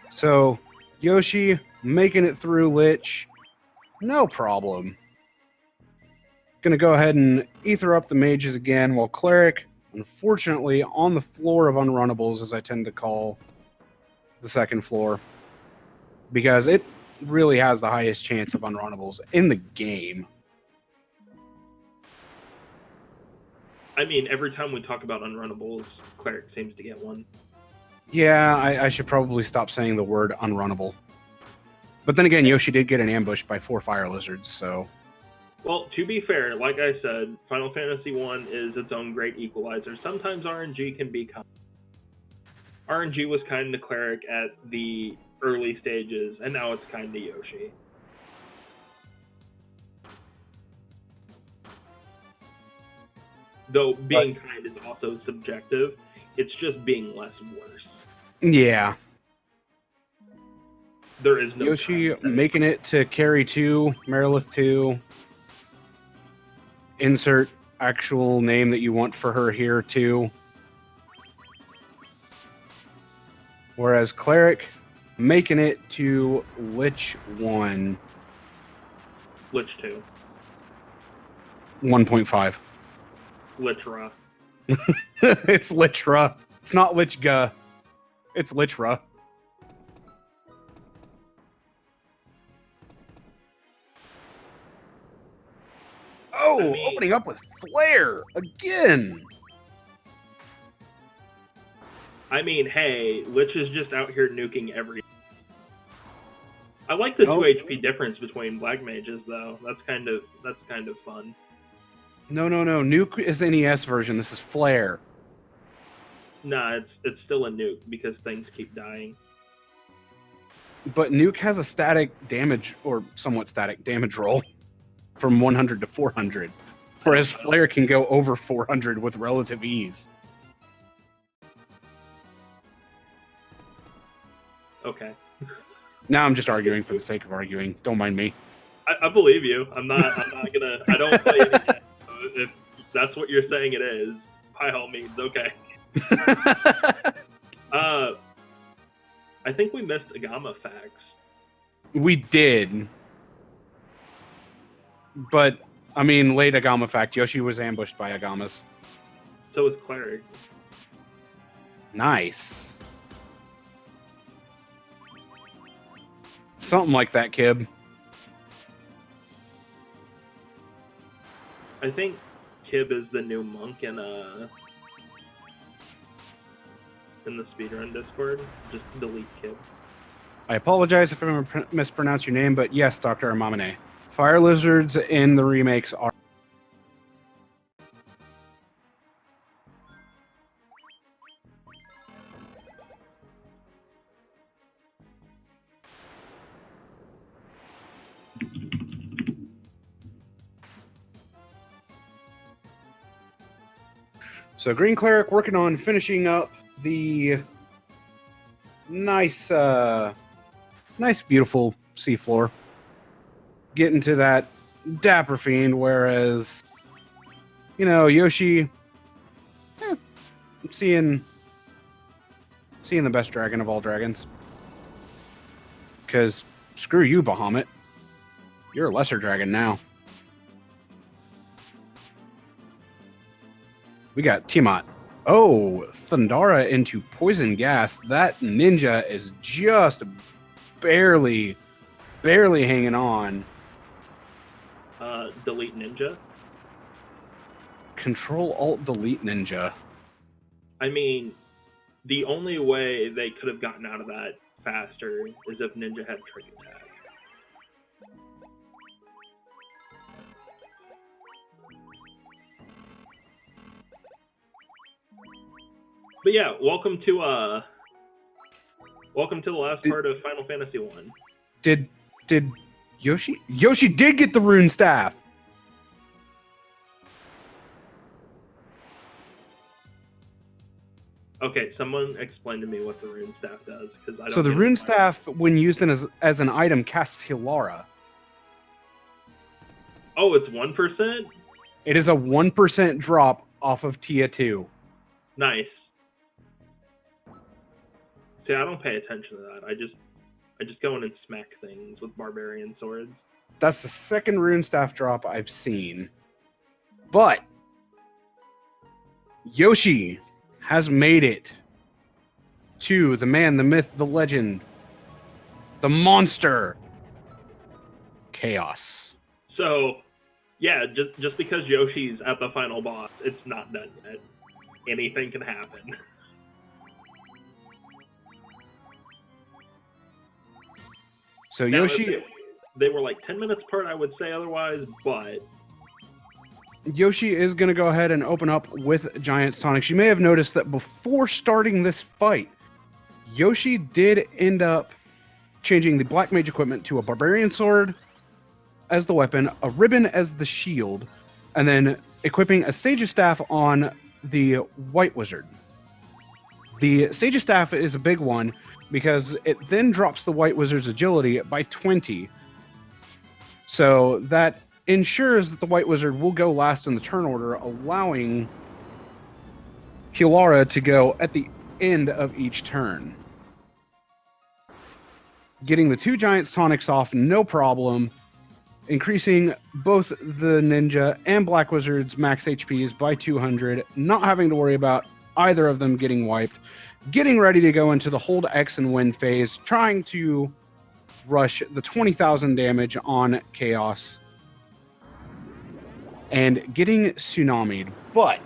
So Yoshi making it through Lich, no problem. Gonna go ahead and ether up the mages again, while Cleric, unfortunately, on the floor of unrunnables, as I tend to call the second floor, because it really has the highest chance of unrunnables in the game.
I mean, every time we talk about unrunnables, Cleric seems to get one.
Yeah, I should probably stop saying the word unrunnable. But then again, Yoshi did get an ambush by 4 fire lizards, so...
Well, to be fair, like I said, Final Fantasy 1 is its own great equalizer. Sometimes RNG can be kind. RNG was kind to Cleric at the early stages, and now it's kind to Yoshi. Though being kind is also subjective, it's just being less worse.
Yeah.
There is no
Yoshi making it to carry 2, Marilith 2. Insert actual name that you want for her here, too. Whereas Cleric making it to Lich 1.
Lich 2.
1.5.
Lichra.
It's Lichra. It's not Lichga. It's Lichra. Oh, opening up with Flare again.
I mean, hey, Lich is just out here nuking every. I like the 2 HP difference between black mages, though. That's kind of fun.
No. Nuke is NES version. This is Flare.
Nah, it's still a nuke because things keep dying.
But Nuke has a static damage, or somewhat static damage roll from 100 to 400, whereas Flare can go over 400 with relative ease.
Okay.
Now I'm just arguing for the sake of arguing. Don't mind me.
I believe you. I'm not gonna. I don't play any games. If that's what you're saying, it is. By all means, okay. I think we missed Agama facts.
We did. But, I mean, late Agama fact, Yoshi was ambushed by Agamas.
So was Cleric.
Nice. Something like that, Kib.
I think Kib is the new monk in the speedrun Discord. Just delete Kib.
I apologize if I mispronounced your name, but yes, Dr. Amamine. Fire lizards in the remakes are... So GreenCleric working on finishing up the nice, beautiful seafloor. Getting to that dapper fiend, whereas, you know, Yoshi, seeing the best dragon of all dragons. Because screw you, Bahamut. You're a lesser dragon now. We got Tiamat. Oh, Thundara into poison gas. That ninja is just barely hanging on.
Delete ninja.
Control Alt Delete ninja.
I mean, the only way they could have gotten out of that faster is if ninja had trick attack. But yeah, welcome to the last part of Final Fantasy 1.
Did Yoshi did get the rune staff?
Okay, someone explain to me what the rune staff does, because I don't.
So the rune staff, when used as an item, casts Hilara.
Oh, it's 1%?
It is a 1% drop off of Tia 2.
Nice. See, I don't pay attention to that. I just go in and smack things with barbarian swords.
That's the second rune staff drop I've seen. But Yoshi has made it to the man, the myth, the legend, the monster, Chaos.
So, yeah, just because Yoshi's at the final boss, it's not done yet. Anything can happen.
So
now,
Yoshi...
They were like 10 minutes apart, I would say otherwise, but...
Yoshi is going to go ahead and open up with Giant's Tonics. You may have noticed that before starting this fight, Yoshi did end up changing the Black Mage equipment to a Barbarian Sword as the weapon, a Ribbon as the shield, and then equipping a Sage's Staff on the White Wizard. The Sage's Staff is a big one because it then drops the White Wizard's agility by 20. So that ensures that the White Wizard will go last in the turn order, allowing Hilara to go at the end of each turn. Getting the 2 Giant's Tonics off, no problem. Increasing both the Ninja and Black Wizard's max HPs by 200, not having to worry about either of them getting wiped. Getting ready to go into the hold X and win phase, trying to rush the 20,000 damage on Chaos. and getting tsunamied. But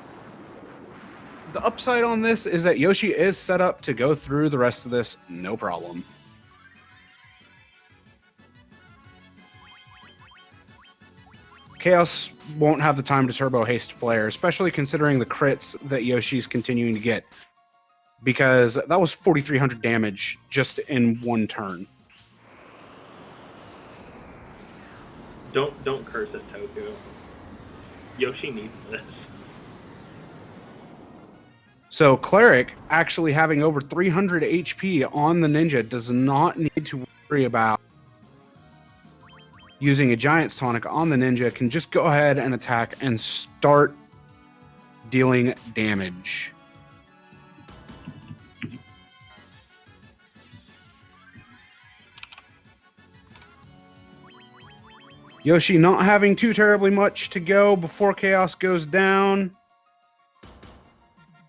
the upside on this is that Yoshi is set up to go through the rest of this no problem. Chaos won't have the time to turbo haste flare, especially considering the crits that Yoshi's continuing to get, because that was 4,300 damage just in one turn.
Don't curse at Toku. Yoshi needs this.
So Cleric actually having over 300 HP on the ninja does not need to worry about using a Giant's Tonic on the ninja, can just go ahead and attack and start dealing damage. Yoshi not having too terribly much to go before Chaos goes down.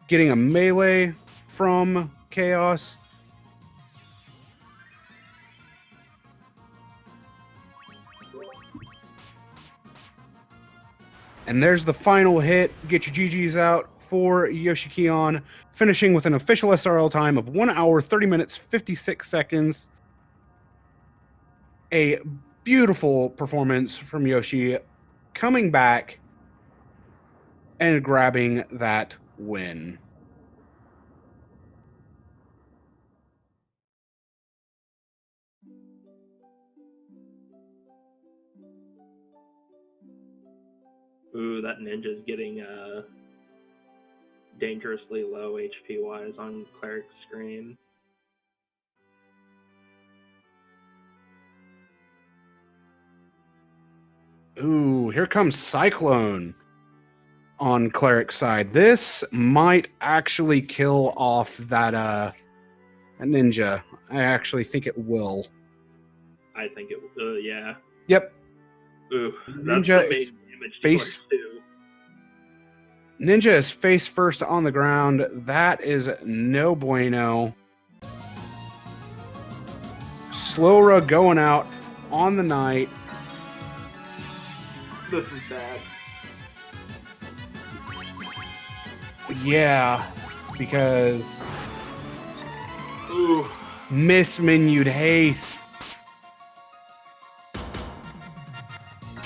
Getting a melee from Chaos. And there's the final hit. Get your GGs out for YoshiKyon, finishing with an official SRL time of 1 hour, 30 minutes, 56 seconds. A beautiful performance from Yoshi, coming back and grabbing that win.
Ooh, that ninja's getting dangerously low HP wise on Cleric's screen.
Ooh, here comes Cyclone on Cleric's side. This might actually kill off that ninja. I actually think it will.
I think it yeah.
Yep.
Ooh,
Ninja
that's the main
is
damage
face
too.
Ninja is face first on the ground. That is no bueno. Slowra going out on the night.
This is bad.
Yeah, because
Ooh.
mismenued haste.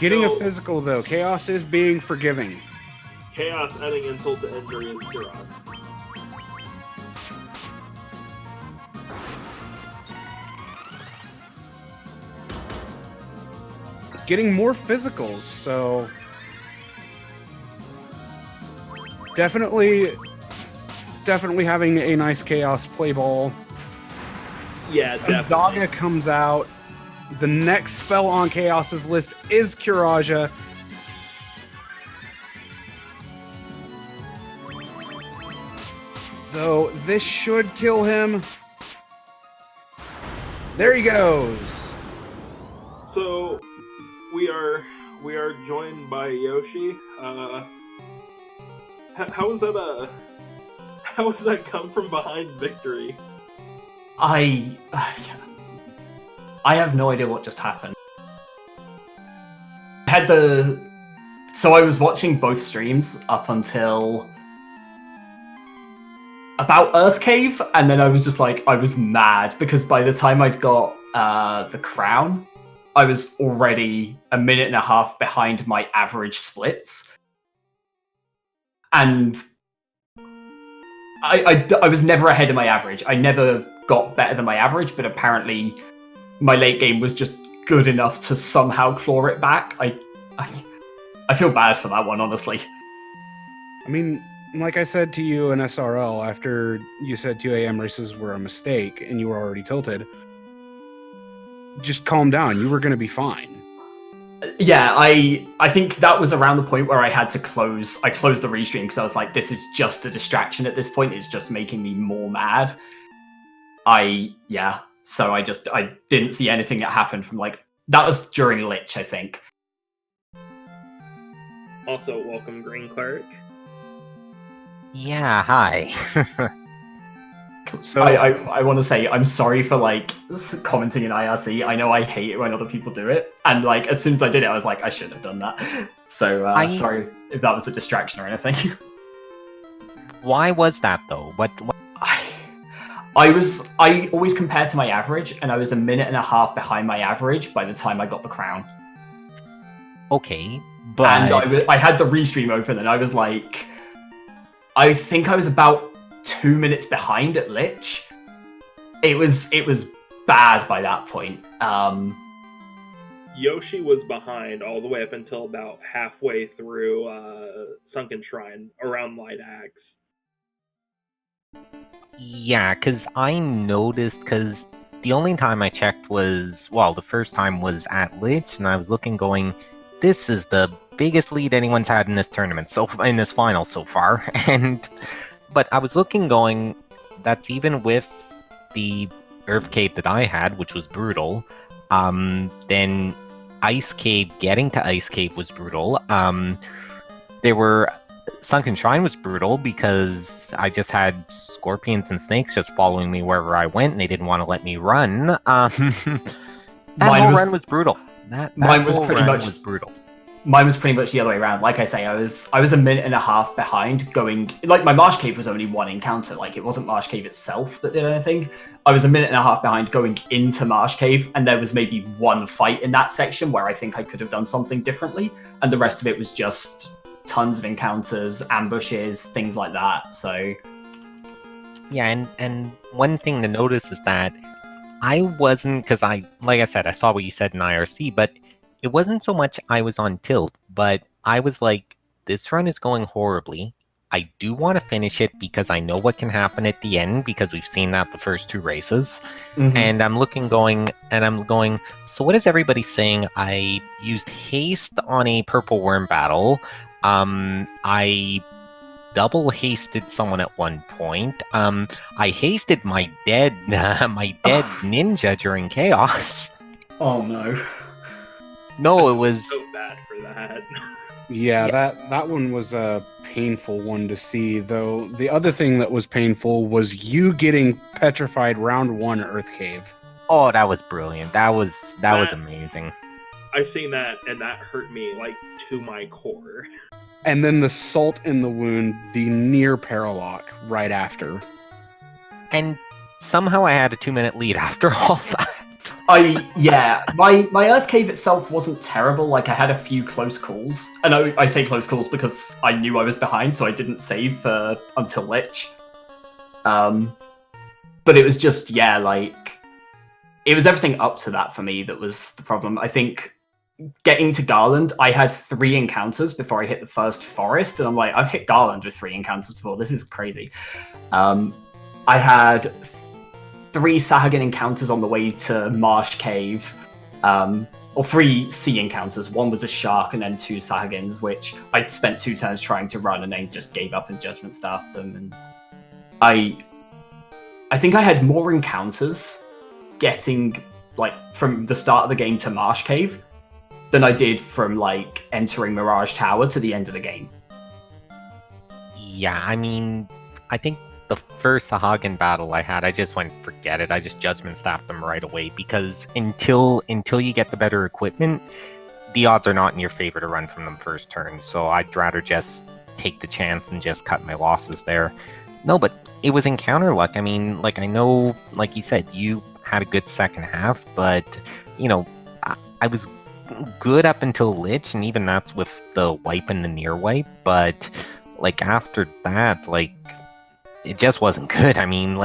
Getting a
So-
physical though. Chaos is being forgiving.
Chaos adding insult to injury is Durant.
Getting more physicals, so definitely having a nice Chaos play ball.
Yeah, definitely.
Daga comes out. The next spell on Chaos's list is Kuraja. Though this should kill him. There he goes.
So we are joined by Yoshi. How is that come from behind victory?
I have no idea what just happened. So I was watching both streams up until about Earth Cave, and then I was just like, I was mad because by the time I'd got the crown, I was already a minute and a half behind my average splits. And I was never ahead of my average. I never got better than my average, but apparently my late game was just good enough to somehow claw it back. I feel bad for that one, honestly.
I mean, like I said to you in SRL, after you said 2 a.m. races were a mistake and you were already tilted, just calm down. You were going to be fine.
Yeah, I think that was around the point where I had to close. I closed the restream because I was like, this is just a distraction at this point. It's just making me more mad. So I didn't see anything that happened from that was during Lich, I think.
Also, welcome GreenCleric.
Yeah, hi.
So
I want to say I'm sorry for commenting in IRC. I know I hate it when other people do it, and as soon as I did it, I was like, I shouldn't have done that. So sorry if that was a distraction or anything.
Why was that though? What?
I always compare to my average, and I was a minute and a half behind my average by the time I got the crown.
Okay, but
And I had the restream open, and I was like, I think I was about 2 minutes behind at Lich. It was bad by that point.
Yoshi was behind all the way up until about halfway through Sunken Shrine around Light Axe.
yeah, because I noticed, because the only time I checked was, well, the first time was at Lich, and I was looking going, this is the biggest lead anyone's had in this tournament, in this final so far, but I was looking going, that's even with the Earth Cave that I had, which was brutal, then Ice Cave, getting to Ice Cave was brutal, Sunken Shrine was brutal because I just had scorpions and snakes just following me wherever I went, and they didn't want to let me run. That whole run was brutal.
Mine was pretty much
was brutal.
Mine was pretty much the other way around. Like I say, I was a minute and a half behind going. Like my Marsh Cave was only one encounter. Like it wasn't Marsh Cave itself that did anything. I was a minute and a half behind going into Marsh Cave, and there was maybe one fight in that section where I think I could have done something differently, and the rest of it was just tons of encounters, ambushes, things like that. So
yeah, and one thing to notice is that I wasn't, because like I said, I saw what you said in IRC, but it wasn't so much I was on tilt, but I was like, this run is going horribly. I do want to finish it because I know what can happen at the end, because we've seen that the first two races.
Mhm.
And I'm going, so what is everybody saying? I used haste on a purple worm battle. I double hasted someone at one point. I hasted my dead ninja during chaos.
oh no.
No, it was
So bad for that.
Yeah, that one was a painful one to see, though. The other thing that was painful was you getting petrified round one Earth Cave.
oh, that was brilliant. That was amazing.
I seen that, and that hurt me like to my core.
And then the salt in the wound, the near paralock right after.
And somehow I had a 2-minute lead after all that.
My Earth Cave itself wasn't terrible. Like I had a few close calls. And I say close calls because I knew I was behind, so I didn't save until Lich. But it was just it was everything up to that for me that was the problem. I think getting to Garland, I had 3 encounters before I hit the first forest, and I'm like, I've hit Garland with 3 encounters before. This is crazy. I had 3 Sahuagin encounters on the way to Marsh Cave, or 3 sea encounters. One was a shark, and then 2 Sahuagins, which I spent 2 turns trying to run, and then just gave up and judgment staffed them. And I think I had more encounters getting from the start of the game to Marsh Cave than I did from entering Mirage Tower to the end of the game.
Yeah, I mean, I think the first Sahuagin battle I had, I just went, forget it. I just judgment staffed them right away, because until you get the better equipment, the odds are not in your favor to run from them first turn. So I'd rather just take the chance and just cut my losses there. No, but it was encounter luck. I mean, I know, like you said, you had a good second half, but I was good up until Lich, and even that's with the wipe and the near wipe, but after that, it just wasn't good. I mean,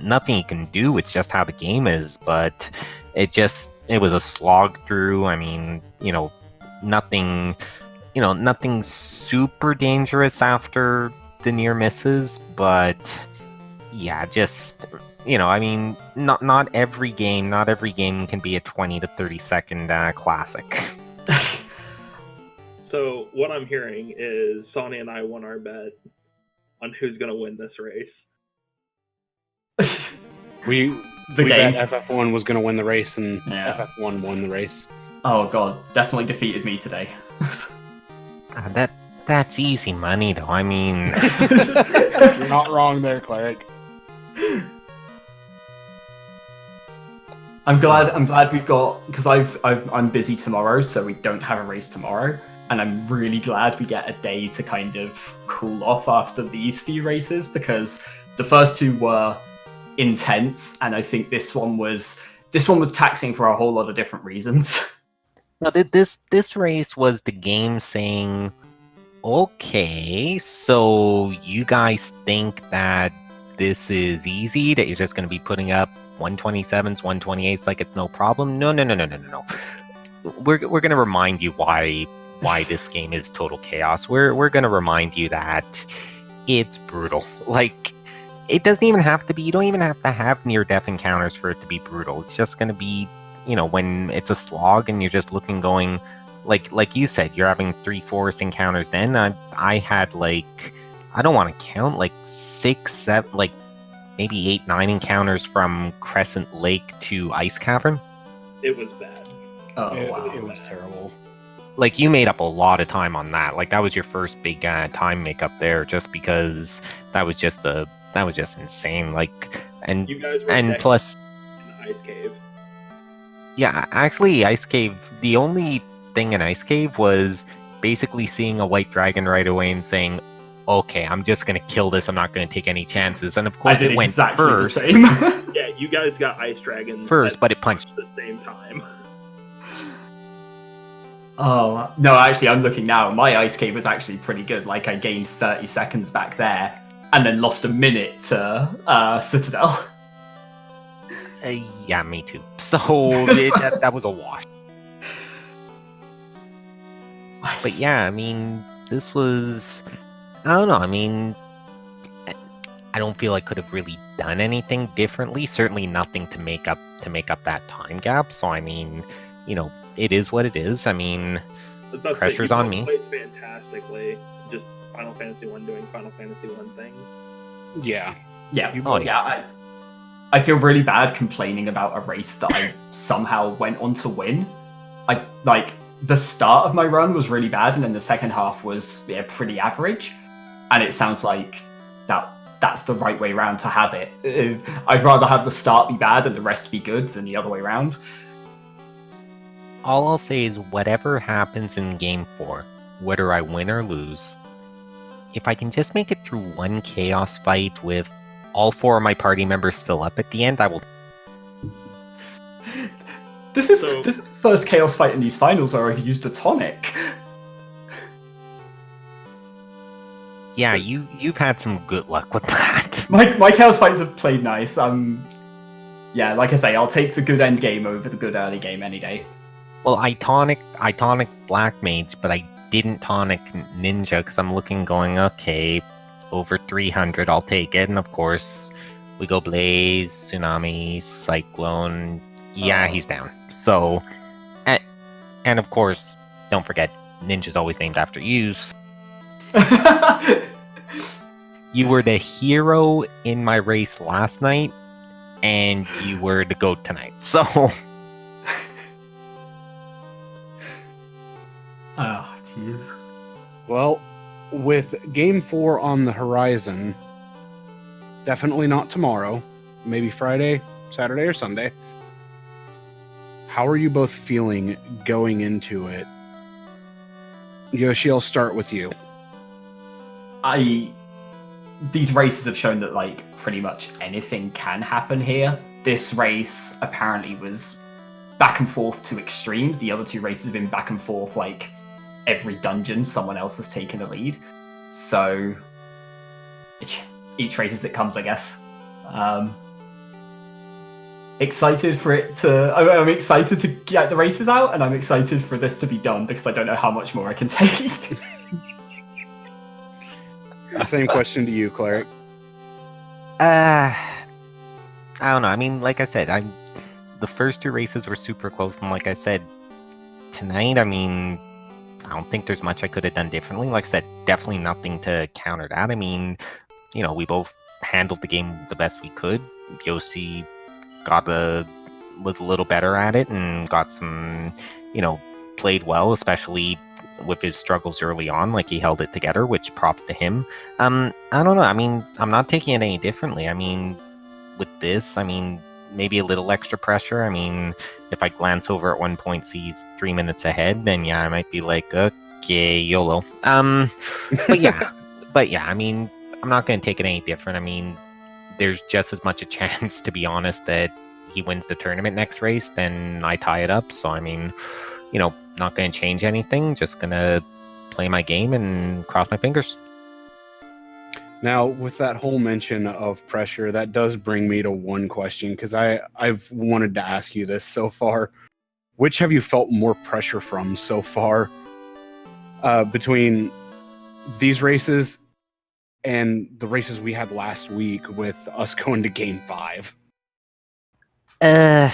nothing you can do. It's just how the game is. But it was a slog through. I mean, nothing super dangerous after the near misses. But yeah, I mean, not every game can be a 20 to 30 second classic.
So what I'm hearing is Sonny and I won our bet on who's going to win this race.
We
game.
bet FF1 was going to win the race, and
Yeah.
FF1 won the race.
Oh god, definitely defeated me today.
That's easy money, though. I mean,
You're not wrong there, Cleric.
I'm glad we've got, because I'm busy tomorrow, so we don't have a race tomorrow. and I'm really glad we get a day to kind of cool off after these few races, because the first two were intense, and I think this one was taxing for a whole lot of different reasons.
No, this race was the game saying, okay, so you guys think that this is easy, that you're just going to be putting up 127s, 128s like it's no problem? No. We're going to remind you why this game is total chaos. We're going to remind you that it's brutal. Like, it doesn't even have to be, you don't even have to have near-death encounters for it to be brutal. It's just going to be, when it's a slog and you're just looking going, like you said, you're having 3 forest encounters. Then I had I don't want to count, 6, 7, maybe 8, 9 encounters from Crescent Lake to Ice Cavern.
It was bad.
Oh,
Wow.
wow.
It was terrible.
You made up a lot of time on that. That was your first big time makeup there, just because that was just insane.
You guys were
And plus,
in Ice Cave.
yeah, actually, Ice Cave, the only thing in Ice Cave was basically seeing a white dragon right away and saying, okay, I'm just going to kill this. I'm not going to take any chances. And of course,
I did
it went
exactly
first.
the same.
Yeah, you guys got Ice Dragons
First, but it punched.
at the same time.
Oh, no, actually, I'm looking now. My Ice Cave was actually pretty good. I gained 30 seconds back there, and then lost a minute to Citadel.
Yeah, me too. So that was a wash. But yeah, this was, I don't know. I don't feel I could have really done anything differently. Certainly nothing to make up that time gap. So it is what it is. Pressure's on me.
Played fantastically. Just Final Fantasy 1 doing Final Fantasy 1 things.
Yeah.
Yeah.
Oh,
yeah. I feel really bad complaining about a race that I somehow went on to win. The start of my run was really bad, and then the second half was pretty average. And it sounds like that's the right way around to have it. I'd rather have the start be bad and the rest be good than the other way around.
All I'll say is whatever happens in Game 4, whether I win or lose, if I can just make it through one chaos fight with all 4 of my party members still up at the end, I will.
This is the first chaos fight in these finals where I've used a tonic.
Yeah, you've had some good luck with that.
My chaos fights have played nice. Yeah, like I say, I'll take the good end game over the good early game any day.
Well, I tonic Black Mage, but I didn't tonic Ninja because I'm looking going, okay, over 300, I'll take it. And of course, we go Blaze, Tsunami, Cyclone. Yeah, he's down. So, and of course, don't forget, Ninja's always named after you. You were the hero in my race last night, and you were the GOAT tonight. So.
Oh, jeez.
Well, with Game 4 on the horizon, definitely not tomorrow, maybe Friday, Saturday, or Sunday. How are you both feeling going into it? Yoshi, I'll start with you.
These races have shown that pretty much anything can happen here. This race apparently was back and forth to extremes. The other 2 races have been back and forth every dungeon someone else has taken a lead. So each race as it comes, I guess. Excited for it to. I'm excited to get the races out, and I'm excited for this to be done because I don't know how much more I can take.
The same question to you, Cleric.
I don't know. Like I said, the first 2 races were super close, and like I said, tonight, I don't think there's much I could have done differently. Like I said, definitely nothing to counter that. We both handled the game the best we could. Yoshi was a little better at it and got some, played well, especially with his struggles early on. He held it together, which props to him. I don't know. I'm not taking it any differently. With this, maybe a little extra pressure. If I glance over at one point, see he's 3 minutes ahead, then yeah, I might be like, okay, YOLO. But yeah, I mean, I'm not going to take it any different. I mean, there's just as much a chance, to be honest, that he wins the tournament next race than I tie it up. So, I mean, not going to change anything. Just going to play my game and cross my fingers.
Now, with that whole mention of pressure, that does bring me to one question, because I've wanted to ask you this so far. Which have you felt more pressure from so far between these races and the races we had last week with us going to Game 5?
There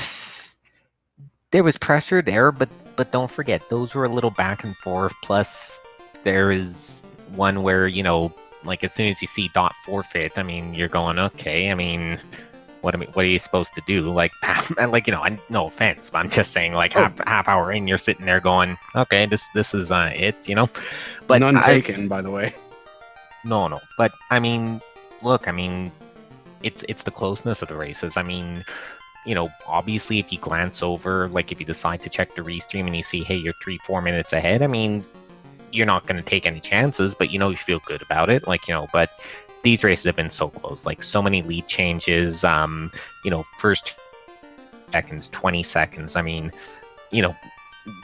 was pressure there, but don't forget, those were a little back and forth. Plus, there is one where, like as soon as you see Dot forfeit, I mean, you're going, okay, I mean, what are you supposed to do? Like, no offense, but I'm just saying, like, half hour in, you're sitting there going, okay, this is it, But
none taken, by the way.
No, but I mean, look, I mean, it's the closeness of the races. I mean, obviously, if you glance over, like, if you decide to check the restream and you see, hey, you're 3-4 minutes ahead, I mean, you're not going to take any chances, but you feel good about it, like, but these races have been so close, like so many lead changes, first seconds, 20 seconds. I mean,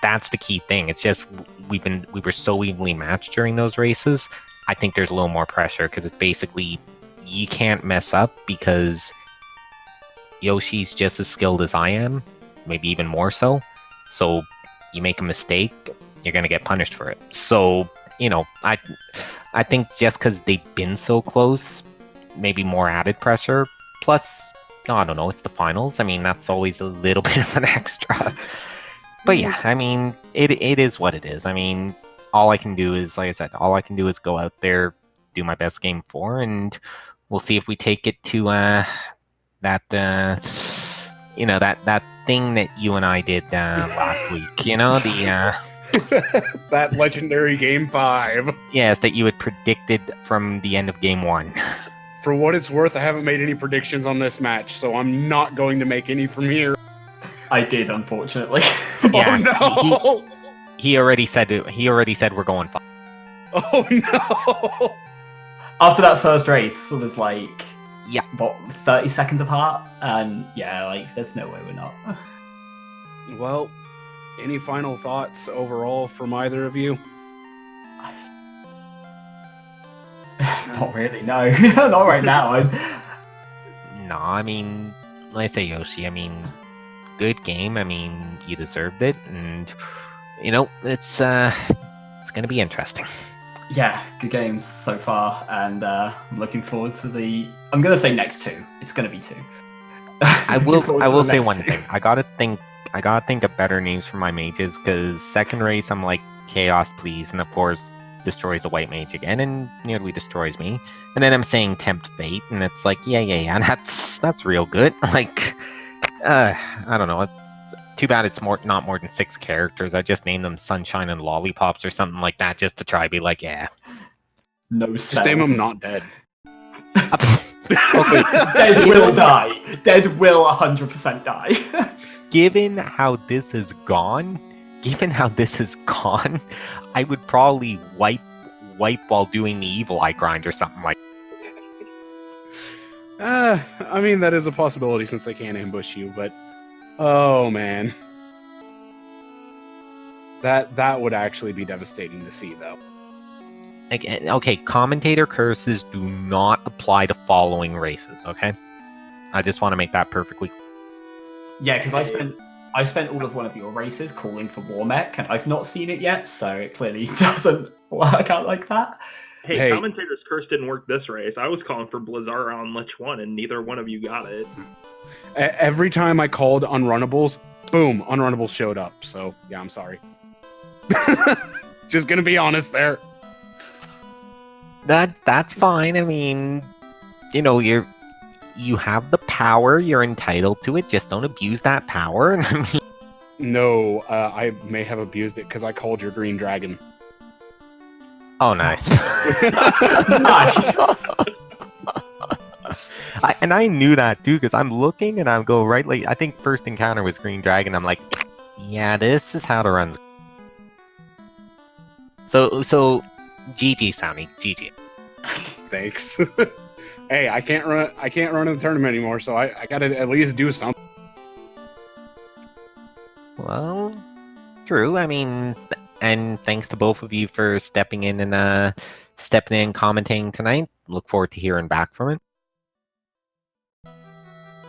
that's the key thing. It's just we were so evenly matched during those races. I think there's a little more pressure because it's basically you can't mess up because Yoshi's just as skilled as I am, maybe even more so. So you make a mistake, you're gonna get punished for it. So I think just because they've been so close, maybe more added pressure. Plus, I don't know, it's the finals. I mean, that's always a little bit of an extra. But yeah, I mean, it is what it is. I mean, all I can do is, like I said, go out there, do my best game 4, and we'll see if we take it to that thing that you and I did last week.
That legendary Game 5.
Yes, that you had predicted from the end of Game 1.
For what it's worth, I haven't made any predictions on this match, so I'm not going to make any from here.
I did, unfortunately.
Yeah,
oh no!
He already said it. He already said we're going 5.
Oh no!
After that first race, it was like,
yeah,
what, 30 seconds apart? And yeah, like, there's no way we're not.
Well, any final thoughts overall from either of you?
Not really, no. Not right now.
No, I mean, like I say, Yoshi, I mean, good game. I mean, you deserved it, and it's gonna be interesting.
Yeah, good games so far, and I'm looking forward to I'm gonna say next 2. It's gonna be 2.
I will say one thing. I gotta think of better names for my mages, because second race I'm like, Chaos please, and of course destroys the white mage again and nearly destroys me. And then I'm saying Tempt Fate, and it's like, yeah, that's real good. Like, I don't know. It's too bad it's not more than 6 characters. I just named them Sunshine and Lollipops or something like that, just to try be like, yeah.
No
Just
spells.
name them not dead.
Okay.
Dead will die. Dead will 100% die.
Given how this has gone, I would probably wipe while doing the evil eye grind or something like.
I mean, that is a possibility since they can't ambush you, but oh man, that would actually be devastating to see, though.
Okay, commentator curses do not apply to following races. Okay, I just want to make that perfectly.
Yeah, because I spent all of one of your races calling for Warmech, and I've not seen it yet, so it clearly doesn't work out like that.
Hey, commentator's curse didn't work this race. I was calling for Blizzara on Lich 1, and neither one of you got it.
Every time I called Unrunnables, boom, Unrunnables showed up. So, yeah, I'm sorry. Just gonna be honest there.
That's fine. I mean, you have the power. You're entitled to it. Just don't abuse that power.
No, I may have abused it because I called your green dragon.
Oh, nice.
Nice.
I knew that too, because I'm looking and I'm go right. Like, I think first encounter was green dragon. I'm like, yeah, this is how to run. So, GG, Sammy. GG.
Thanks. Hey, I can't run in the tournament anymore, so I gotta at least do something.
Well, true. I mean, and thanks to both of you for stepping in and commenting tonight. Look forward to hearing back from it.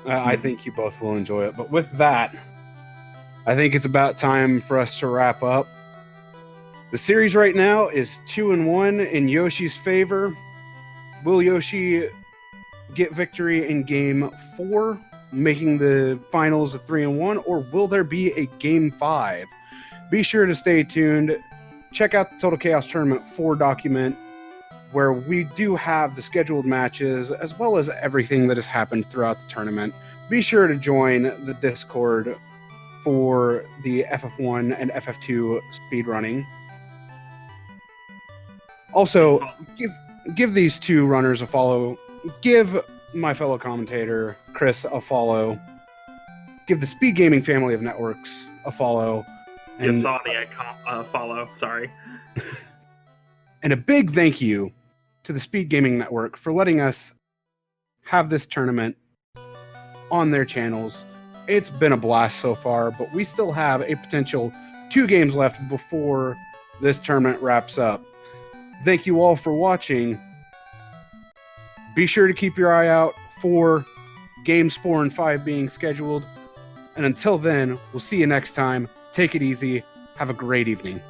I think you both will enjoy it. But with that, I think it's about time for us to wrap up. The series right now is 2-1 in Yoshi's favor. Will Yoshi get victory in Game 4, making the finals a 3-1, or will there be a Game 5? Be sure to stay tuned. Check out the Total Chaos Tournament 4 document, where we do have the scheduled matches as well as everything that has happened throughout the tournament. Be sure to join the Discord for the FF1 and FF2 speedrunning. Also, give these two runners a follow. Give my fellow commentator, Chris, a follow. Give the Speed Gaming family of networks a follow. And
follow, sorry.
And a big thank you to the Speed Gaming Network for letting us have this tournament on their channels. It's been a blast so far, but we still have a potential 2 games left before this tournament wraps up. Thank you all for watching. Be sure to keep your eye out for games 4 and 5 being scheduled. And until then, we'll see you next time. Take it easy. Have a great evening.